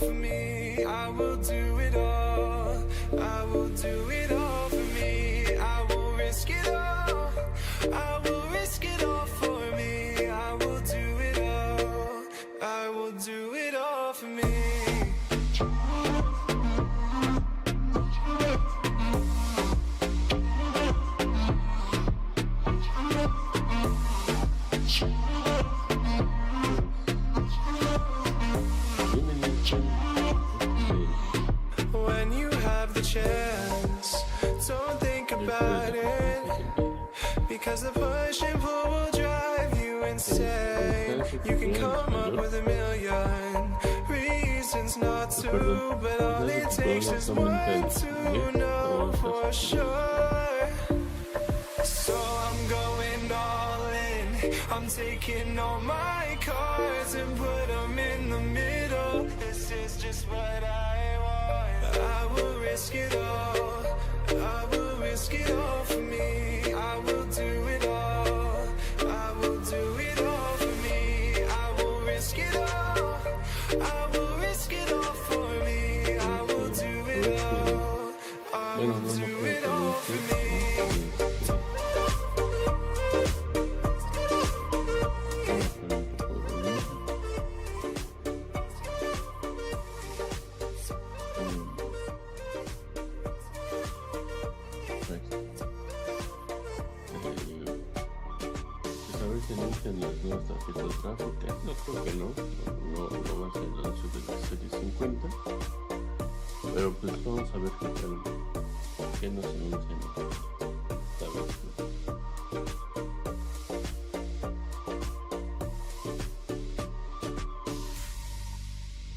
for me. I will do it all. I will do it all for me. I will risk it all. I will risk it all for me. I will do it all. I will do it all for me. When you have the chance, don't think about it, because the push and pull will drive you insane. You can come up with a million reasons not to, but all it takes is one to know for sure. So I'm going all in. I'm taking all my cards and put them in the middle. This is just what I want. I will risk it all. I will risk it all for me. I will do it all. I will do it all for me. I will risk it all. I will risk it all for me. I will do it all. I will do it all for me. En las nuevas tarjetas gráficas, no creo que no va a ser el anuncio de la serie 50, pero pues vamos a ver qué tal, qué nos anuncian esta vez, ¿no?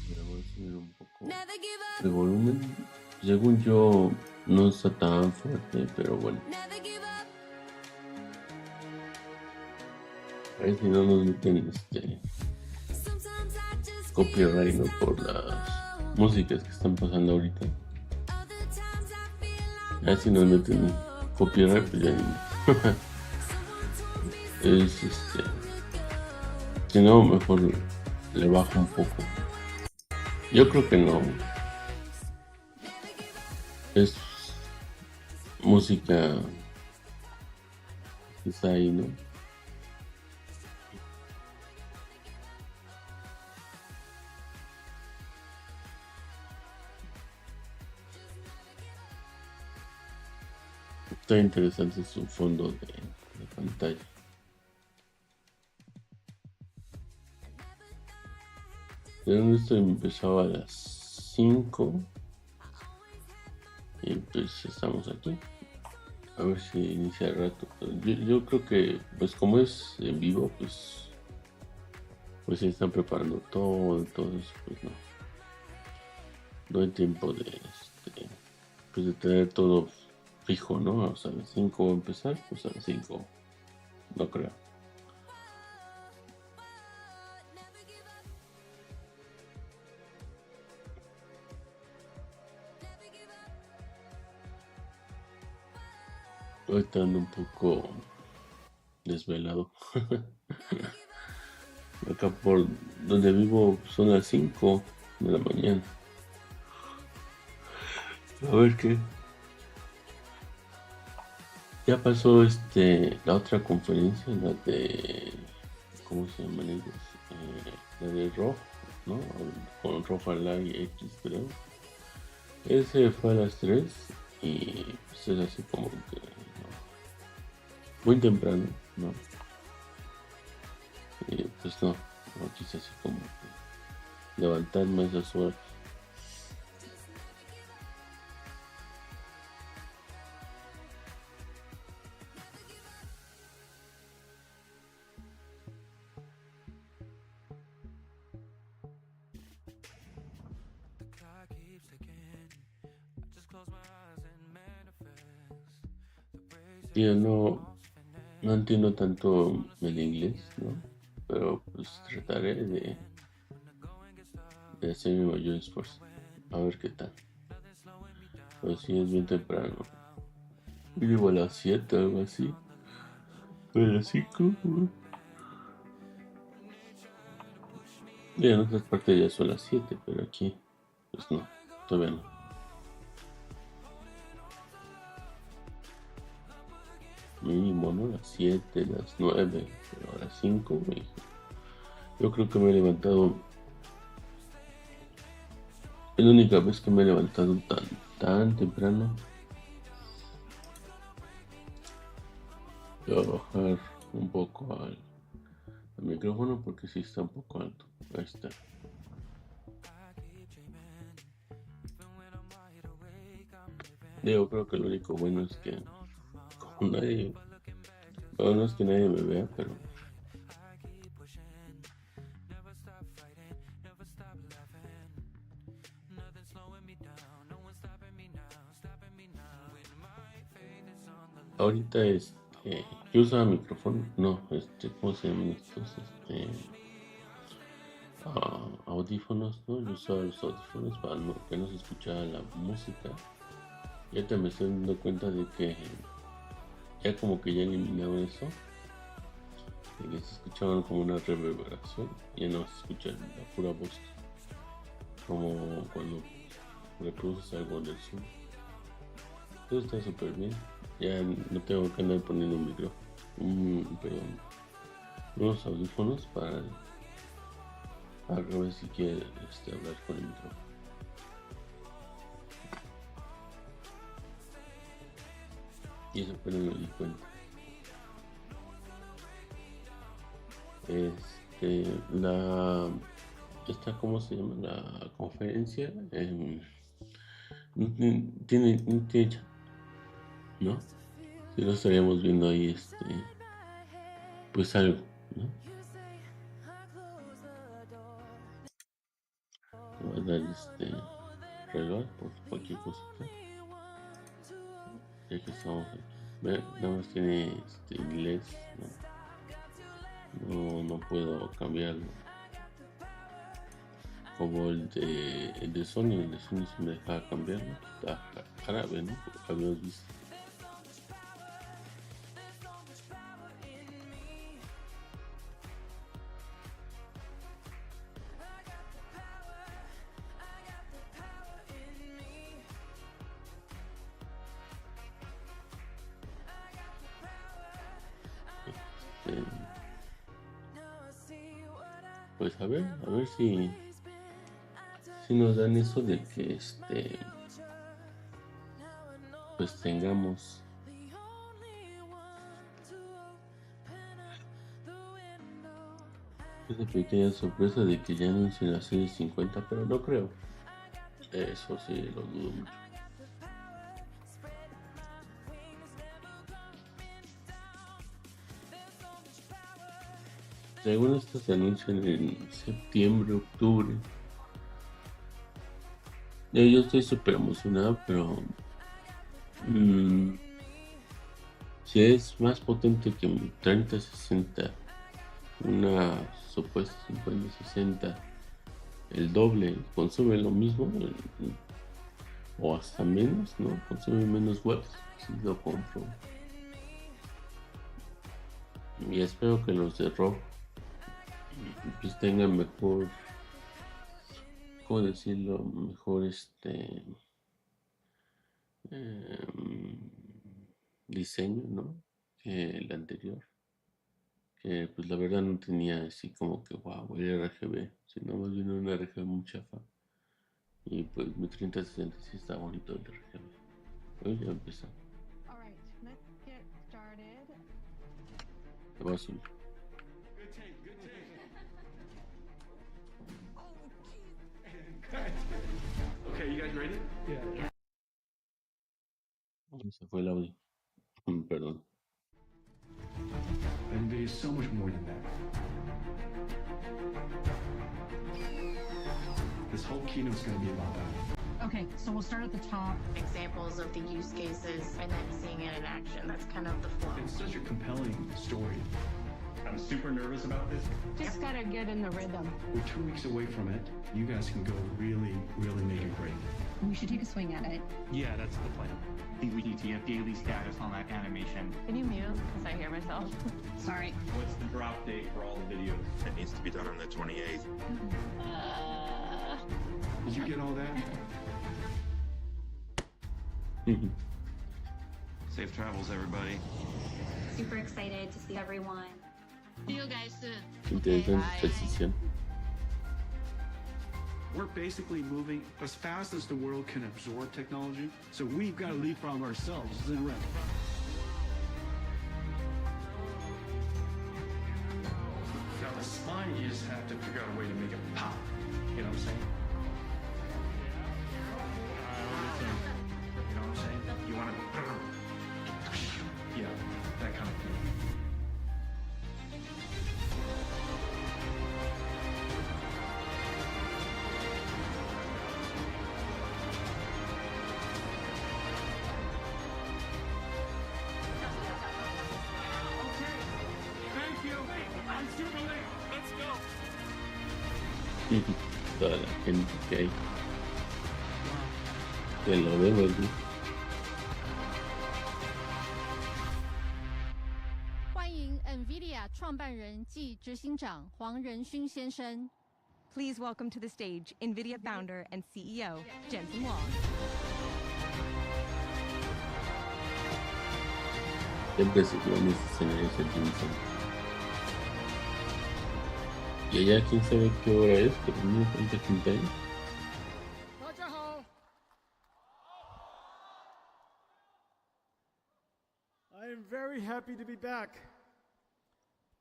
Pero voy a subir un poco de volumen. Según yo no está tan fuerte, pero bueno. A ver si no nos meten copyright, ¿no? Por las músicas que están pasando ahorita. A ver si nos meten copyright, pues ya es si no, mejor le bajo un poco. Yo creo que no. Es música que está ahí, ¿no? Está interesante su fondo de pantalla. Esto empezaba a las 5 y pues estamos aquí. A ver si inicia el rato. Yo creo que pues como es en vivo, pues se están preparando todo eso, pues no hay tiempo de pues de tener todo fijo, ¿no? O sea, a las 5 va a empezar, pues a las 5 no creo. Ahorita ando un poco desvelado. Acá por donde vivo son las 5 de la mañana. A ver qué. Ya pasó la otra conferencia, la de ¿cómo se llaman ellos? La de ROG, ¿no? Con ROG Ally X, creo. Ese fue a las 3 y pues es así como que muy temprano, ¿no? Y pues no quise así como que levantarme a esas horas. Yo no entiendo tanto el inglés, ¿no? Pero pues trataré de hacer mi mayor esfuerzo. A ver qué tal. Pero sí es bien temprano. Yo llevo a las 7, algo así. A las 5. Y en otras partes ya son las 7, pero aquí pues no, todavía no. Mínimo, ¿no? Las 7, las 9, pero a las 5, yo creo que me he levantado. Es la única vez que me he levantado tan temprano. Voy a bajar un poco al micrófono porque sí está un poco alto. Ahí está. Yo creo que lo único bueno es que como nadie, bueno, no es que nadie me vea, pero ahorita yo usaba micrófono, no, ¿cómo se llaman estos? Audífonos, ¿no? Yo usaba los audífonos para que no se escuchara la música. Y ahorita me estoy dando cuenta de que ya como que ya eliminaron eso, de que se escuchaban como una reverberación, y ya no se escucha la pura voz, como cuando reproduces algo en el Zoom. Todo está súper bien, ya no tengo que andar poniendo un micrófono, perdón, unos audífonos para ver si quiere hablar con el micrófono. Y eso apenas me di cuenta. ¿Cómo se llama? La conferencia no tiene chat, ¿no? Si lo estaríamos viendo ahí, pues algo, ¿no? Te voy a dar reloj por cualquier cosa. Ya que estamos aquí. Nada más tiene inglés, no puedo cambiarlo. Como el de Sony, sí me dejaba cambiarlo. Está jarabe, ¿no? Porque habíamos visto. Pues a ver si nos dan eso de que pues tengamos esa pequeña sorpresa de que ya anuncien la serie 50, pero no creo. Eso sí lo dudo mucho. Según esto se anuncian en septiembre, octubre. Yo estoy súper emocionado, pero si es más potente que mi 3060, una supuesta 5060, el doble, consume lo mismo o hasta menos, ¿no? Consume menos watts si lo compro. Y espero que los de ROG pues tengan mejor, ¿cómo decirlo? Mejor diseño, ¿no? Que el anterior, que pues la verdad no tenía así como que wow, el RGB, sino más bien un RGB muy chafa. Y pues mi 3060 sí está bonito el RGB. Hoy ya empezó. Te voy a subir. Okay, you guys ready? Yeah. Se fue el audio. Perdón. NVIDIA is so much more than that. This whole keynote is going to be about that. Okay, so we'll start at the top. Examples of the use cases and then seeing it in action. That's kind of the flow. It's such a compelling story. I'm super nervous about this. Just gotta get in the rhythm. We're 2 weeks away from it. You guys can go really, really make it great. We should take a swing at it. Yeah, that's the plan. I think we need to get daily status on that animation. Can you mute? Because I hear myself. Sorry. What's the drop date for all the videos? It needs to be done on the 28th. Did you get all that? Safe travels, everybody. Super excited to see everyone. See you guys soon. Interesante transición. We're basically moving as fast as the world can absorb technology, so we've got to leapfrog ourselves. Isn't it right? Now the spine, you just have to figure out a way to make it pop. You know what I'm saying? You know what I'm saying? You want to, yeah, that kind of thing. Toda la gente que hay. Que lo veo aquí. 欢迎 NVIDIA 创办人暨执行长黄仁勋先生。 Please welcome to the stage NVIDIA founder and CEO, Jensen Huang. Siempre se quedan esos escenarios en Jensen. Y allá quién sabe qué hora es, pero no me cuenta quién está ahí. I am very happy to be back.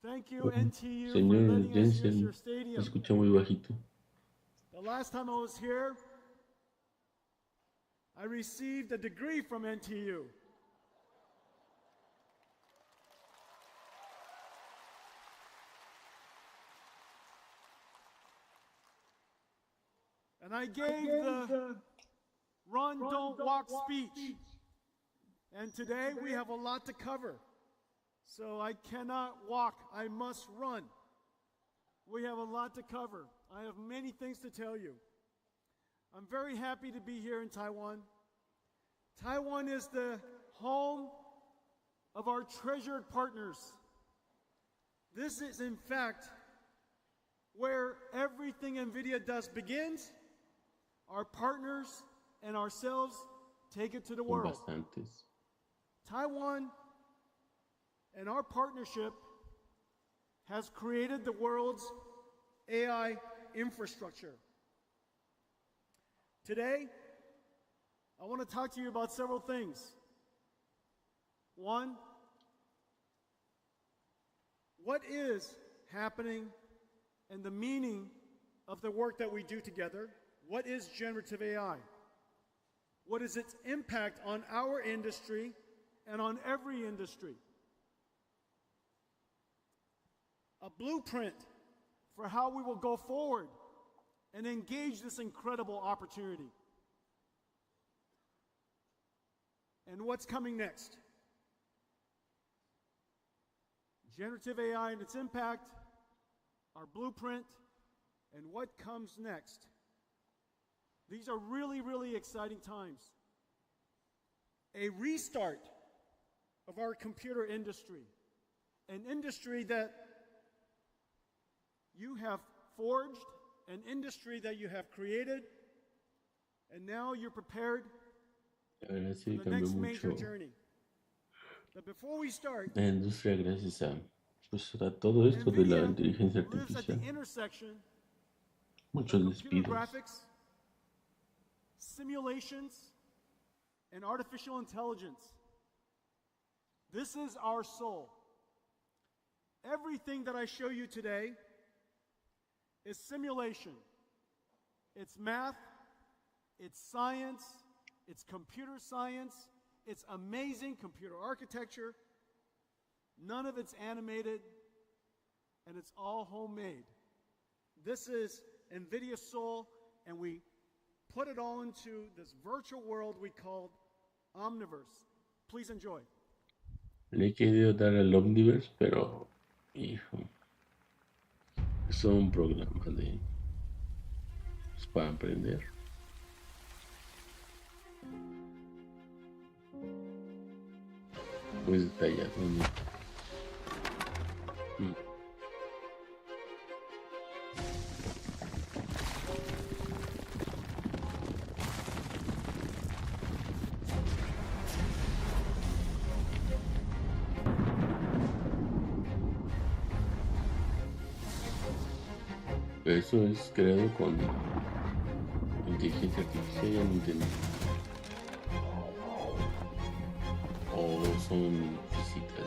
Thank you, NTU, for Señor letting us use Jensen, your se stadium. escucha muy bajito. The last time I was here, I received a degree from NTU. And I gave the run, don't walk speech. And today we have a lot to cover. So I cannot walk, I must run. We have a lot to cover. I have many things to tell you. I'm very happy to be here in Taiwan. Taiwan is the home of our treasured partners. This is, in fact, where everything NVIDIA does begins. Our partners and ourselves take it to the Son world. bastantes. Taiwan and our partnership has created the world's AI infrastructure. Today, I want to talk to you about several things. One, what is happening and the meaning of the work that we do together? What is generative AI? What is its impact on our industry and on every industry? A blueprint for how we will go forward and engage this incredible opportunity. And what's coming next? Generative AI and its impact, our blueprint, and what comes next. These are really, really exciting times. A restart of our computer industry, an industry that you have forged, an industry that you have created, and now you're prepared Ahora sí for the cambió next major mucho journey. But before we start, la industria gracias a, pues, a todo esto de la NVIDIA inteligencia lives at the artificial. intersection Muchos of computer despidos. graphics, simulations, and artificial intelligence. This is our soul. Everything that I show you today is simulation. It's math, it's science, it's computer science, it's amazing computer architecture. None of it's animated, and it's all homemade. This is NVIDIA Soul, and we put it all into this virtual world we call Omniverse. Please enjoy. Le he querido dar al Omniverse, pero, hijo, es un programa de, es para aprender. Muy detallado, ¿no? Eso es creado con inteligencia artificial, ya no entiendo. O son física,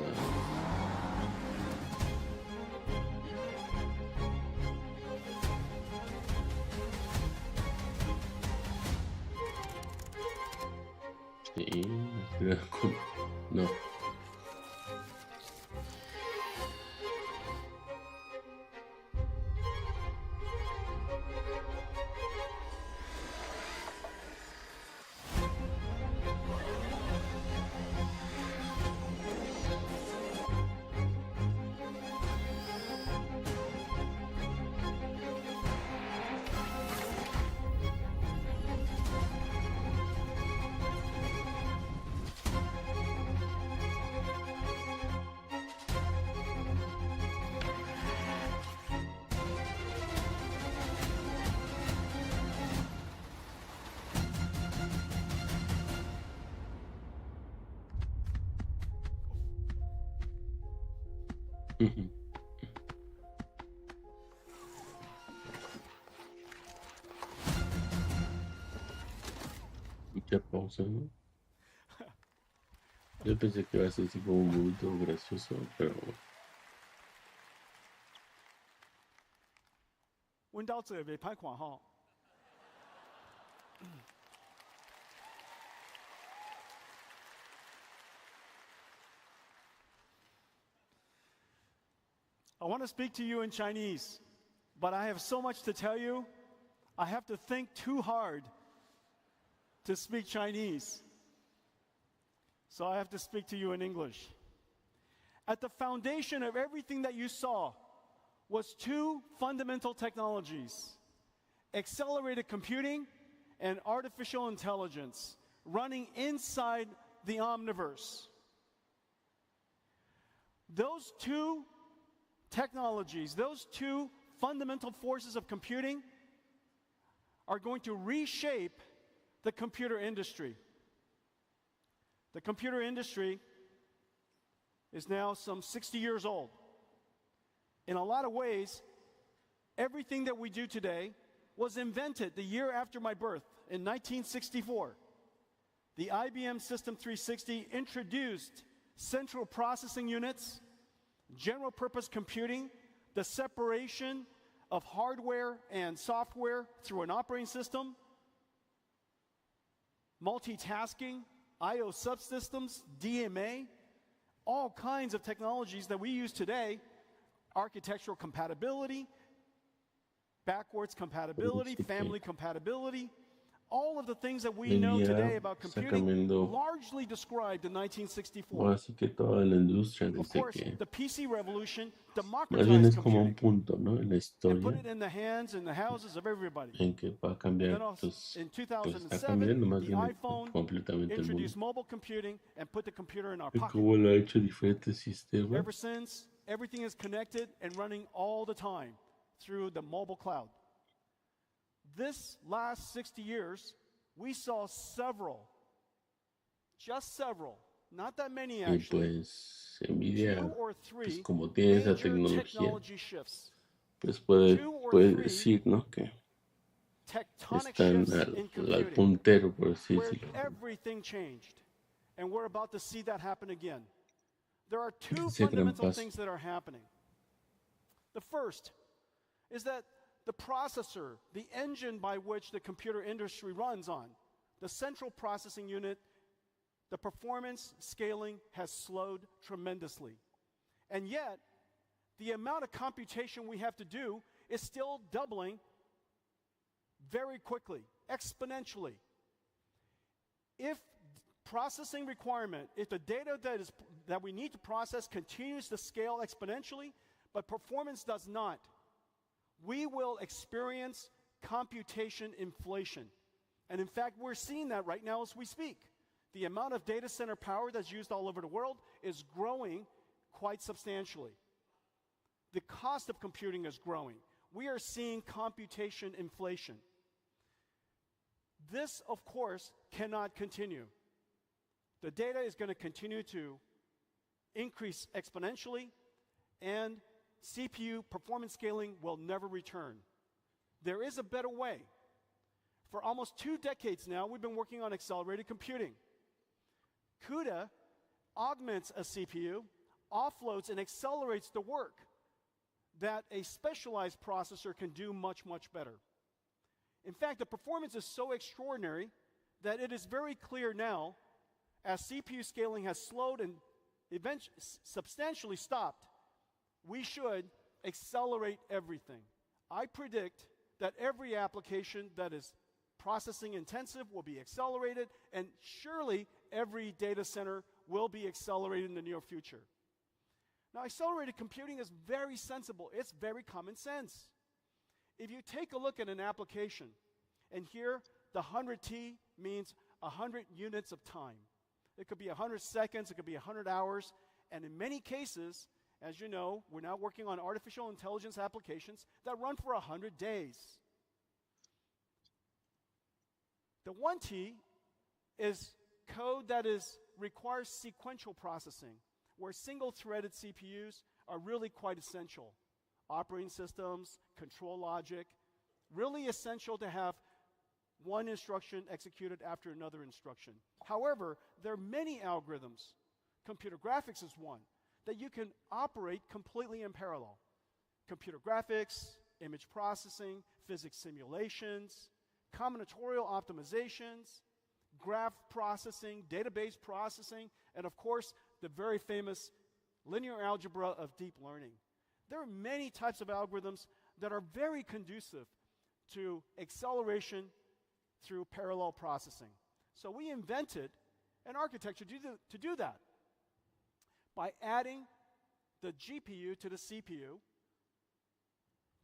sí, creado con... no. Mucha pausa, ¿no? Yo pensé que iba a ser así como un momento gracioso, pero 阮兜做袂歹看吼。I want to speak to you in Chinese, but I have so much to tell you, I have to think too hard to speak Chinese. So I have to speak to you in English. At the foundation of everything that you saw was two fundamental technologies: accelerated computing and artificial intelligence running inside the omniverse. Those two technologies, those two fundamental forces of computing are going to reshape the computer industry. The computer industry is now some 60 years old. In a lot of ways, everything that we do today was invented the year after my birth, in 1964. The IBM System 360 introduced central processing units, general purpose computing, the separation of hardware and software through an operating system, multitasking, I/O subsystems, DMA, all kinds of technologies that we use today, architectural compatibility, backwards compatibility, family compatibility, all of the things that we know today about computing largely described in 1964. Así que toda la industria Of desde course, que the PC revolution más bien es democratized como un computing punto, ¿no? En la and put historia it in the hands and the houses of everybody. en que va a And cambiar, then also, pues in está 2007, cambiando más the bien iPhone completamente el mundo. introduced mobile computing and put the computer in our Y pocket. cómo lo ha hecho diferentes sistemas. Ever since, everything is connected and running all the time through the mobile cloud. This last 60 years, we saw several, just several, not that many Y actually, pues NVIDIA, two or pues three como tiene esa major tecnología, technology shifts, pues two or puede three decir, ¿no? Que tectonic están shifts in al computing, puntero, por así where decirlo. everything changed. And we're about to see that happen again. There are two Ese gran fundamental paso. things that are happening. The first is that the processor, the engine by which the computer industry runs on, the central processing unit, the performance scaling has slowed tremendously. And yet, the amount of computation we have to do is still doubling very quickly, exponentially. If processing requirement, if the data that we need to process continues to scale exponentially, but performance does not, we will experience computation inflation. And in fact, we're seeing that right now as we speak. The amount of data center power that's used all over the world is growing quite substantially. The cost of computing is growing. We are seeing computation inflation. This, of course, cannot continue. The data is going to continue to increase exponentially, and CPU performance scaling will never return. There is a better way. For almost 2 decades now, we've been working on accelerated computing. CUDA augments a CPU, offloads and accelerates the work that a specialized processor can do much, much better. In fact, the performance is so extraordinary that it is very clear now, as CPU scaling has slowed and eventually substantially stopped, we should accelerate everything. I predict that every application that is processing intensive will be accelerated, and surely every data center will be accelerated in the near future. Now, accelerated computing is very sensible. It's very common sense. If you take a look at an application, and here the 100T means 100 units of time. It could be 100 seconds, it could be 100 hours, and in many cases, as you know, we're now working on artificial intelligence applications that run for 100 days. The 1T is code that requires sequential processing, where single-threaded CPUs are really quite essential. Operating systems, control logic, really essential to have one instruction executed after another instruction. However, there are many algorithms, computer graphics is one, that you can operate completely in parallel. Computer graphics, image processing, physics simulations, combinatorial optimizations, graph processing, database processing, and of course, the very famous linear algebra of deep learning. There are many types of algorithms that are very conducive to acceleration through parallel processing. So we invented an architecture to do that. By adding the GPU to the CPU,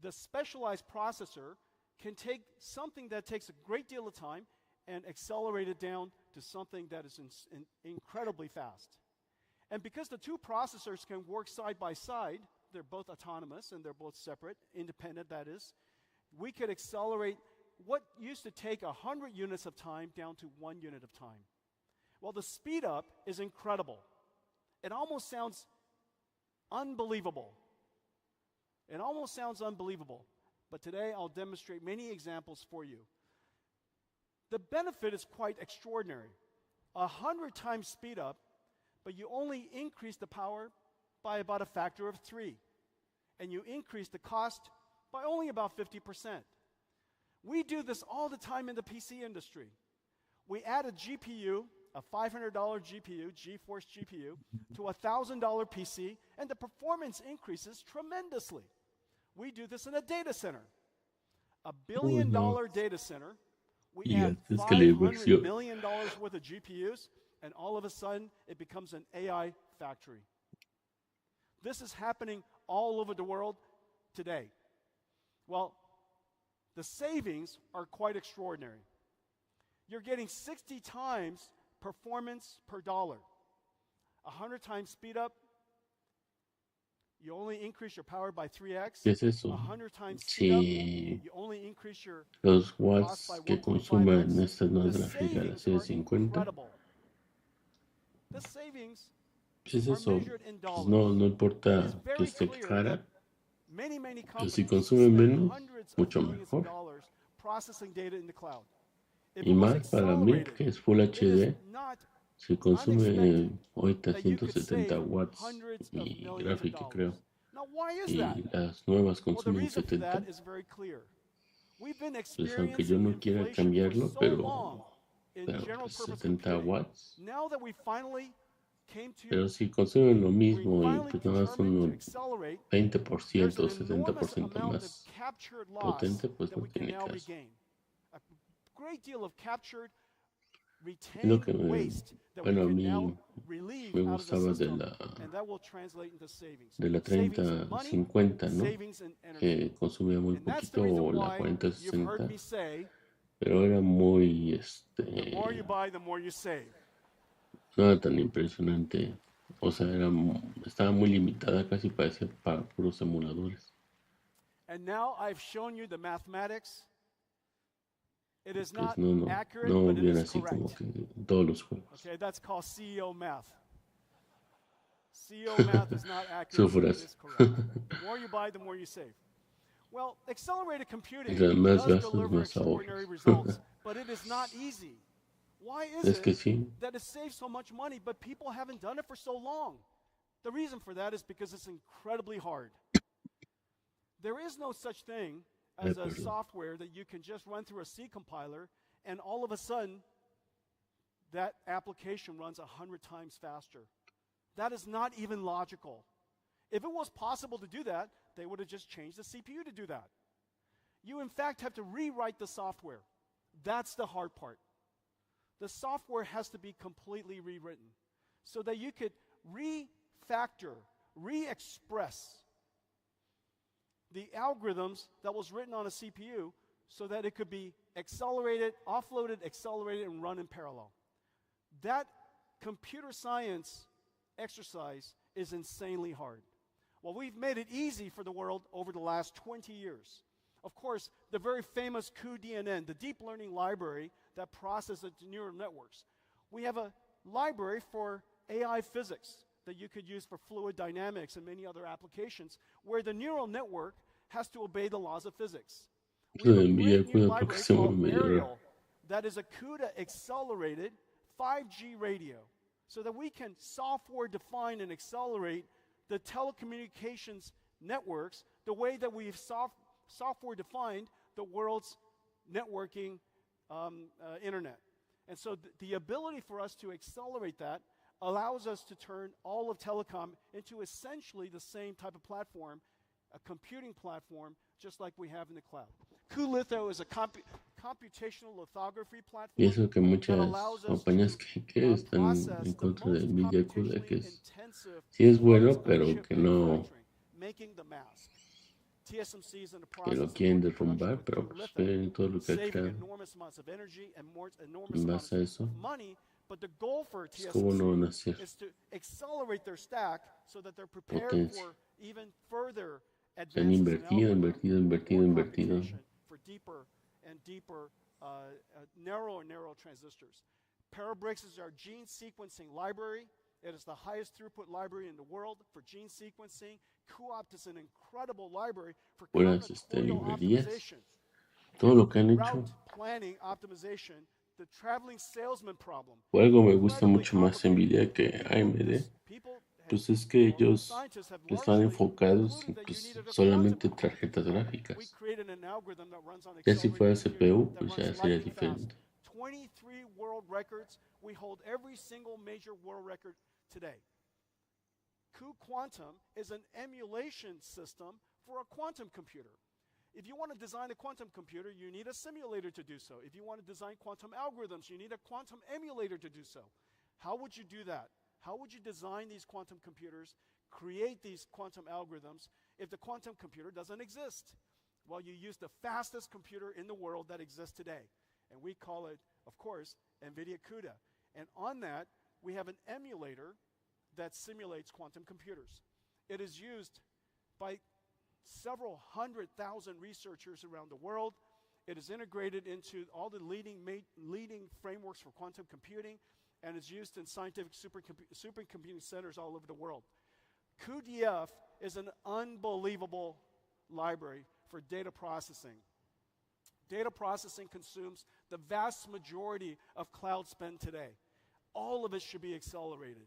the specialized processor can take something that takes a great deal of time and accelerate it down to something that is incredibly fast. And because the two processors can work side by side, they're both autonomous and they're both separate, independent that is, we could accelerate what used to take 100 units of time down to 1 unit of time. Well, the speed up is incredible. It almost sounds unbelievable. It almost sounds unbelievable. But today I'll demonstrate many examples for you. The benefit is quite extraordinary. 100 times speed up, but you only increase the power by about a factor of 3. And you increase the cost by only about 50%. We do this all the time in the PC industry. We add a GPU, a $500 GPU, GeForce GPU, to a $1,000 PC, and the performance increases tremendously. We do this in a data center. $1 billion data center, we add $500 million worth of GPUs, and all of a sudden, it becomes an AI factory. This is happening all over the world today. Well, the savings are quite extraordinary. You're getting 60 times performance per dollar. 100 times speed up, you only increase your power by 3x. ¿Qué es eso? 100 times speed up, Si you only increase your los cost watts by que 1.5x. consuman esta nueva The gráfica, la savings are C50, incredible. The savings ¿qué es are eso? measured in Pues dollars. no It importa is que very esté clear cara, that many pero si companies consume spend menos, hundreds of mucho millions of mejor. dollars processing data in the cloud. If Y it was más para mí, accelerated, que es Full it is HD, not si consume unexpected ahorita that you could 170 save watts hundreds of mi millions of gráfica, dollars. creo, Now, why is y that? las nuevas Well, the consumen reason for 70, that is very clear. We've been pues aunque yo experiencing no quiera inflation cambiarlo, for so pero, long in general pues purpose 70 computing. watts. Now that we finally came to Pero si consumen lo we mismo y finally pues nada más determined to un accelerate, 20% there's o an enormous 70% amount of más captured loss potente, pues that no we can tiene now caso. regain. A great deal of captured, Es lo retained que waste that we bueno, a can mí now relieve me out of the gustaba system, and that will translate into savings. de la Savings in money, 3050, ¿no? savings in energy. Que consumía muy And that's the poquito, reason o la why you've heard 4060, me say, pero era muy, the more you buy, the more you save. no era tan impresionante. O sea, estaba muy limitada, casi parecía para puros emuladores. And now I've shown you the mathematics. It is Pues not no accurate, no but it viene is así como correct. que en todos los juegos. Okay, that's called CEO math. CEO math is not accurate, but it Sufras. is correct. The more you buy, the more you save. Well, accelerated computing Entre más does gastos, deliver más extraordinary ahorros. results, but it is not easy. Why is Es que it sí. that it saves so much money, but people haven't done it for so long? The reason for that is because it's incredibly hard. There is no such thing as a software that you can just run through a C compiler and all of a sudden that application runs 100 times faster. That is not even logical. If it was possible to do that, they would have just changed the CPU to do that. You, in fact, have to rewrite the software. That's the hard part. The software has to be completely rewritten so that you could refactor, re-express the algorithms that was written on a CPU so that it could be accelerated, offloaded, accelerated, and run in parallel. That computer science exercise is insanely hard. Well, we've made it easy for the world over the last 20 years. Of course, the very famous cuDNN, the deep learning library that processes neural networks. We have a library for AI physics that you could use for fluid dynamics and many other applications where the neural network has to obey the laws of physics. We have a great new library called Ariel that is a CUDA accelerated 5G radio so that we can software define and accelerate the telecommunications networks the way that we've software defined the world's networking internet. And so the ability for us to accelerate that allows us to turn all of telecom into essentially the same type of platform, a computing platform, just like we have in the cloud. cuLitho is a computational lithography platform. Y eso que muchas compañías que están en contra de NVIDIA CUDA, que es, sí es bueno, pero que no, que lo quieren derrumbar, pero pues ven todo lo que ha creado. En base a eso, pues cómo no van a hacer potencia. Se han invertido. For deeper and deeper, narrow and narrow transistors. Parabricks is our gene sequencing library. It is the highest throughput library in the world for gene sequencing. cuOpt is an incredible library for combinatorial optimization. Todo lo que han hecho. Route planning optimization, the traveling salesman problem. Por algo me gusta mucho más NVIDIA que AMD. Pues es que ellos están enfocados en pues, solamente tarjetas gráficas. Ya si fuera CPU, pues ya sería diferente. 23 world records. We hold every single major world record today. cuQuantum is an emulation system for a quantum computer. If you want to design a quantum computer, you need a simulator to do so. If you want to design quantum algorithms, you need a quantum emulator to do so. How would you do that? How would you design these quantum computers, create these quantum algorithms, if the quantum computer doesn't exist? Well, you use the fastest computer in the world that exists today. And we call it, of course, NVIDIA CUDA. And on that, we have an emulator that simulates quantum computers. It is used by several 100,000 researchers around the world. It is integrated into all the leading frameworks for quantum computing, and is used in scientific supercomputing centers all over the world. cuDF is an unbelievable library for data processing. Data processing consumes the vast majority of cloud spend today. All of it should be accelerated.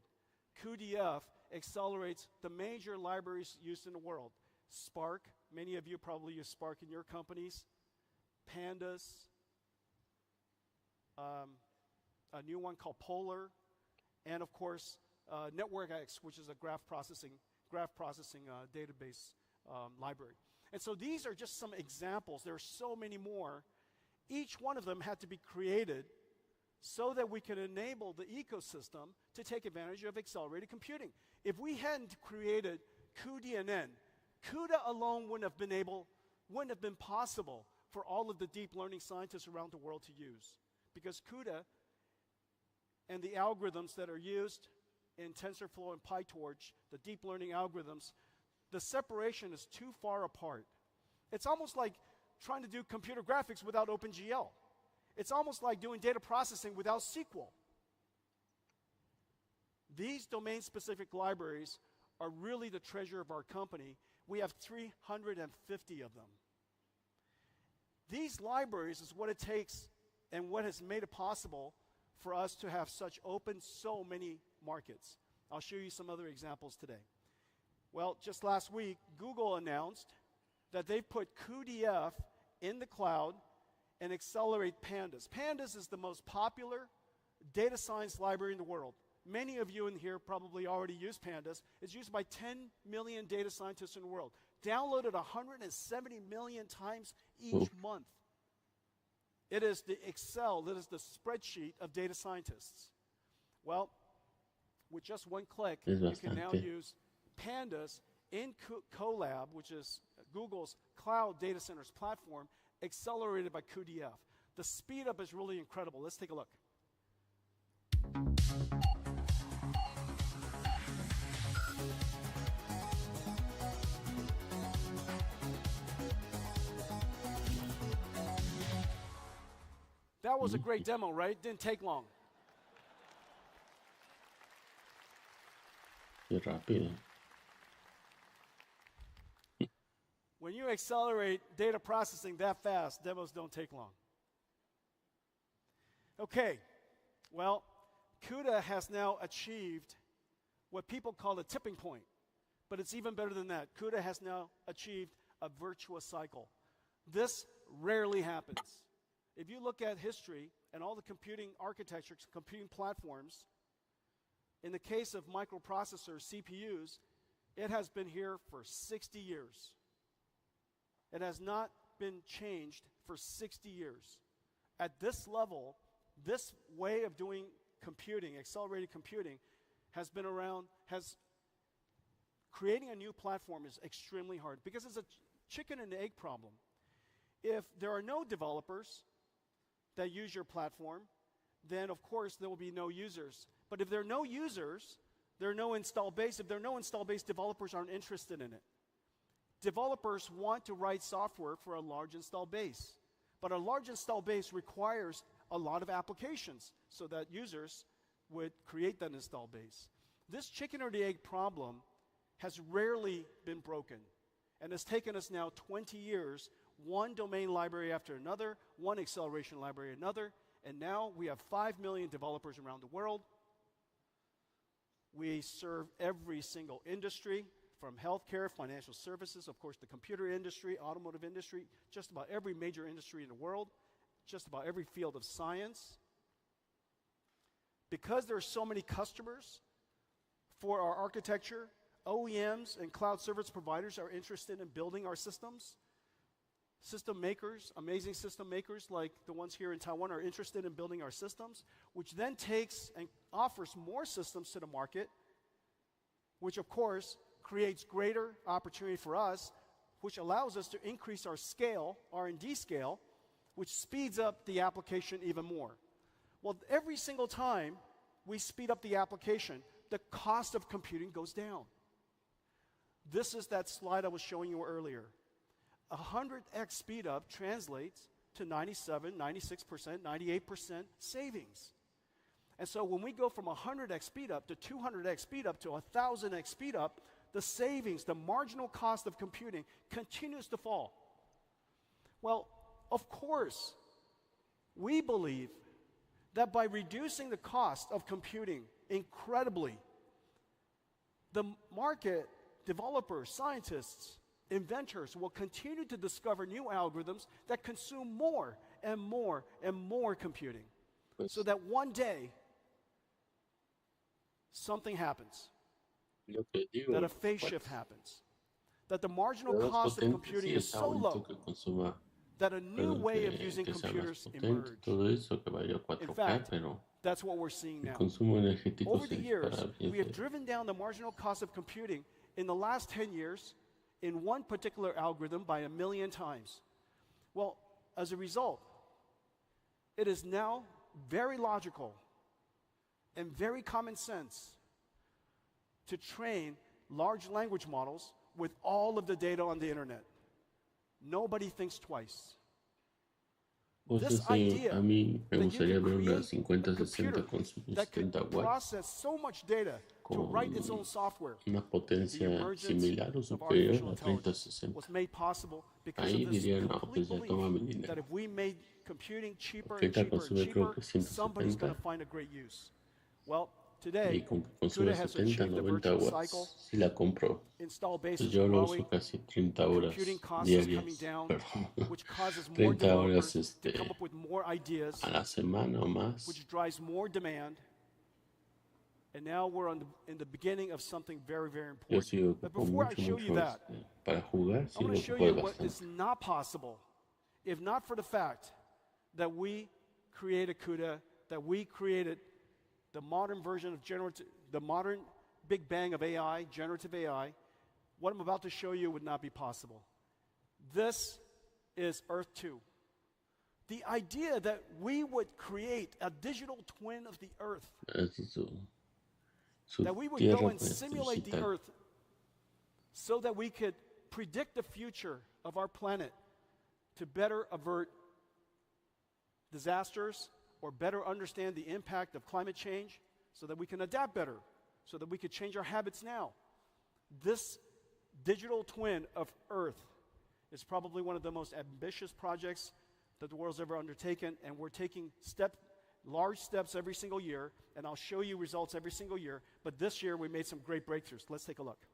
cuDF accelerates the major libraries used in the world. Spark, many of you probably use Spark in your companies. Pandas, a new one called Polar, and of course, NetworkX, which is a graph processing database library. And so these are just some examples. There are so many more. Each one of them had to be created so that we can enable the ecosystem to take advantage of accelerated computing. If we hadn't created cuDNN, CUDA alone wouldn't have been possible for all of the deep learning scientists around the world to use. Because CUDA and the algorithms that are used in TensorFlow and PyTorch, the deep learning algorithms, the separation is too far apart. It's almost like trying to do computer graphics without OpenGL. It's almost like doing data processing without SQL. These domain-specific libraries are really the treasure of our company. We have 350 of them. These libraries is what it takes and what has made it possible for us to have such open so many markets. I'll show you some other examples today. Well, just last week, Google announced that they've put cuDF in the cloud and accelerate Pandas. Pandas is the most popular data science library in the world. Many of you in here probably already use Pandas. It's used by 10 million data scientists in the world. Downloaded 170 million times each month. It is the Excel, it is the spreadsheet of data scientists. Well, with just one click, you can now use Pandas in Colab, which is Google's cloud data centers platform, accelerated by cuDF. The speed up is really incredible. Let's take a look. That was a great demo, right? Didn't take long. Qué rápido. When you accelerate data processing that fast, demos don't take long. Okay, well, CUDA has now achieved what people call a tipping point, but it's even better than that. CUDA has now achieved a virtuous cycle. This rarely happens. If you look at history and all the computing architectures, computing platforms, in the case of microprocessors, CPUs, it has been here for 60 years. It has not been changed for 60 years. At this level, this way of doing computing, accelerated computing, has been around, creating a new platform is extremely hard because it's a chicken and egg problem. If there are no developers that use your platform, then of course there will be no users. But if there are no users, there are no install base. If there are no install base, developers aren't interested in it. Developers want to write software for a large install base. But a large install base requires a lot of applications so that users would create that install base. This chicken or the egg problem has rarely been broken. And it's taken us now 20 years, one domain library after another, one acceleration library another, and now we have 5 million developers around the world. We serve every single industry, from healthcare, financial services, of course the computer industry, automotive industry, just about every major industry in the world, just about every field of science. Because there are so many customers for our architecture, OEMs and cloud service providers are interested in building our systems. System makers, amazing system makers like the ones here in Taiwan are interested in building our systems, which then takes and offers more systems to the market, which of course creates greater opportunity for us, which allows us to increase our scale, R&D scale, which speeds up the application even more. Well, every single time we speed up the application, the cost of computing goes down. This is that slide I was showing you earlier. 100x speed up translates to 97, 96%, 98% savings. And so when we go from 100x speed up to 200x speed up to 1,000x speed up, the savings, the marginal cost of computing continues to fall. Well, of course, we believe that by reducing the cost of computing incredibly, the market, developers, scientists, inventors will continue to discover new algorithms that consume more and more and more computing. So that one day, something happens. That a phase shift happens. That the marginal cost of computing is so low that a new way of using computers emerge. In fact, that's what we're seeing now. Over the years, we have driven down the marginal cost of computing in the last 10 years in one particular algorithm by 1 million times. Well, as a result, it is now very logical and very common sense to train large language models with all of the data on the internet. Nobody thinks twice. Pues This sí, a idea mí me that you gustaría can ver una create a 5060 computer con sus that could 70 watts, process so much data to write its own con software. una The potencia emergence similar o of superior artificial a intelligence 3060. was made possible because Ahí of this diría, no, complete pues ya belief toma mi that dinero. if we made computing cheaper Porque and ahorita cheaper and consume creo cheaper, que somebody's going 170 to find a great use. Well, y today, con que consume CUDA has 70, achieved the 90 virtuous cycle. watts, si la compro, Install base pues is yo lo growing. uso casi 30 horas Computing costs is coming diarias, down, perdón, which causes more 30 horas developers to come up with more ideas, a la semana o más. which drives more demand. And now we're in the beginning of something very, very Yo important. sí But ocupo before I mucho, show you mucho that, para jugar, sí I want lo to show ocupo you what bastante. is not possible if not for the fact that we created CUDA, that we created the modern version of the modern Big Bang of AI, generative AI. What I'm about to show you would not be possible. This is Earth 2. The idea that we would create a digital twin of the Earth, that we would go and simulate the Earth so that we could predict the future of our planet to better avert disasters or better understand the impact of climate change so that we can adapt better, so that we could change our habits now. This digital twin of Earth is probably one of the most ambitious projects that the world's ever undertaken, and we're taking large steps every single year, and I'll show you results every single year. But this year, we made some great breakthroughs. Let's take a look.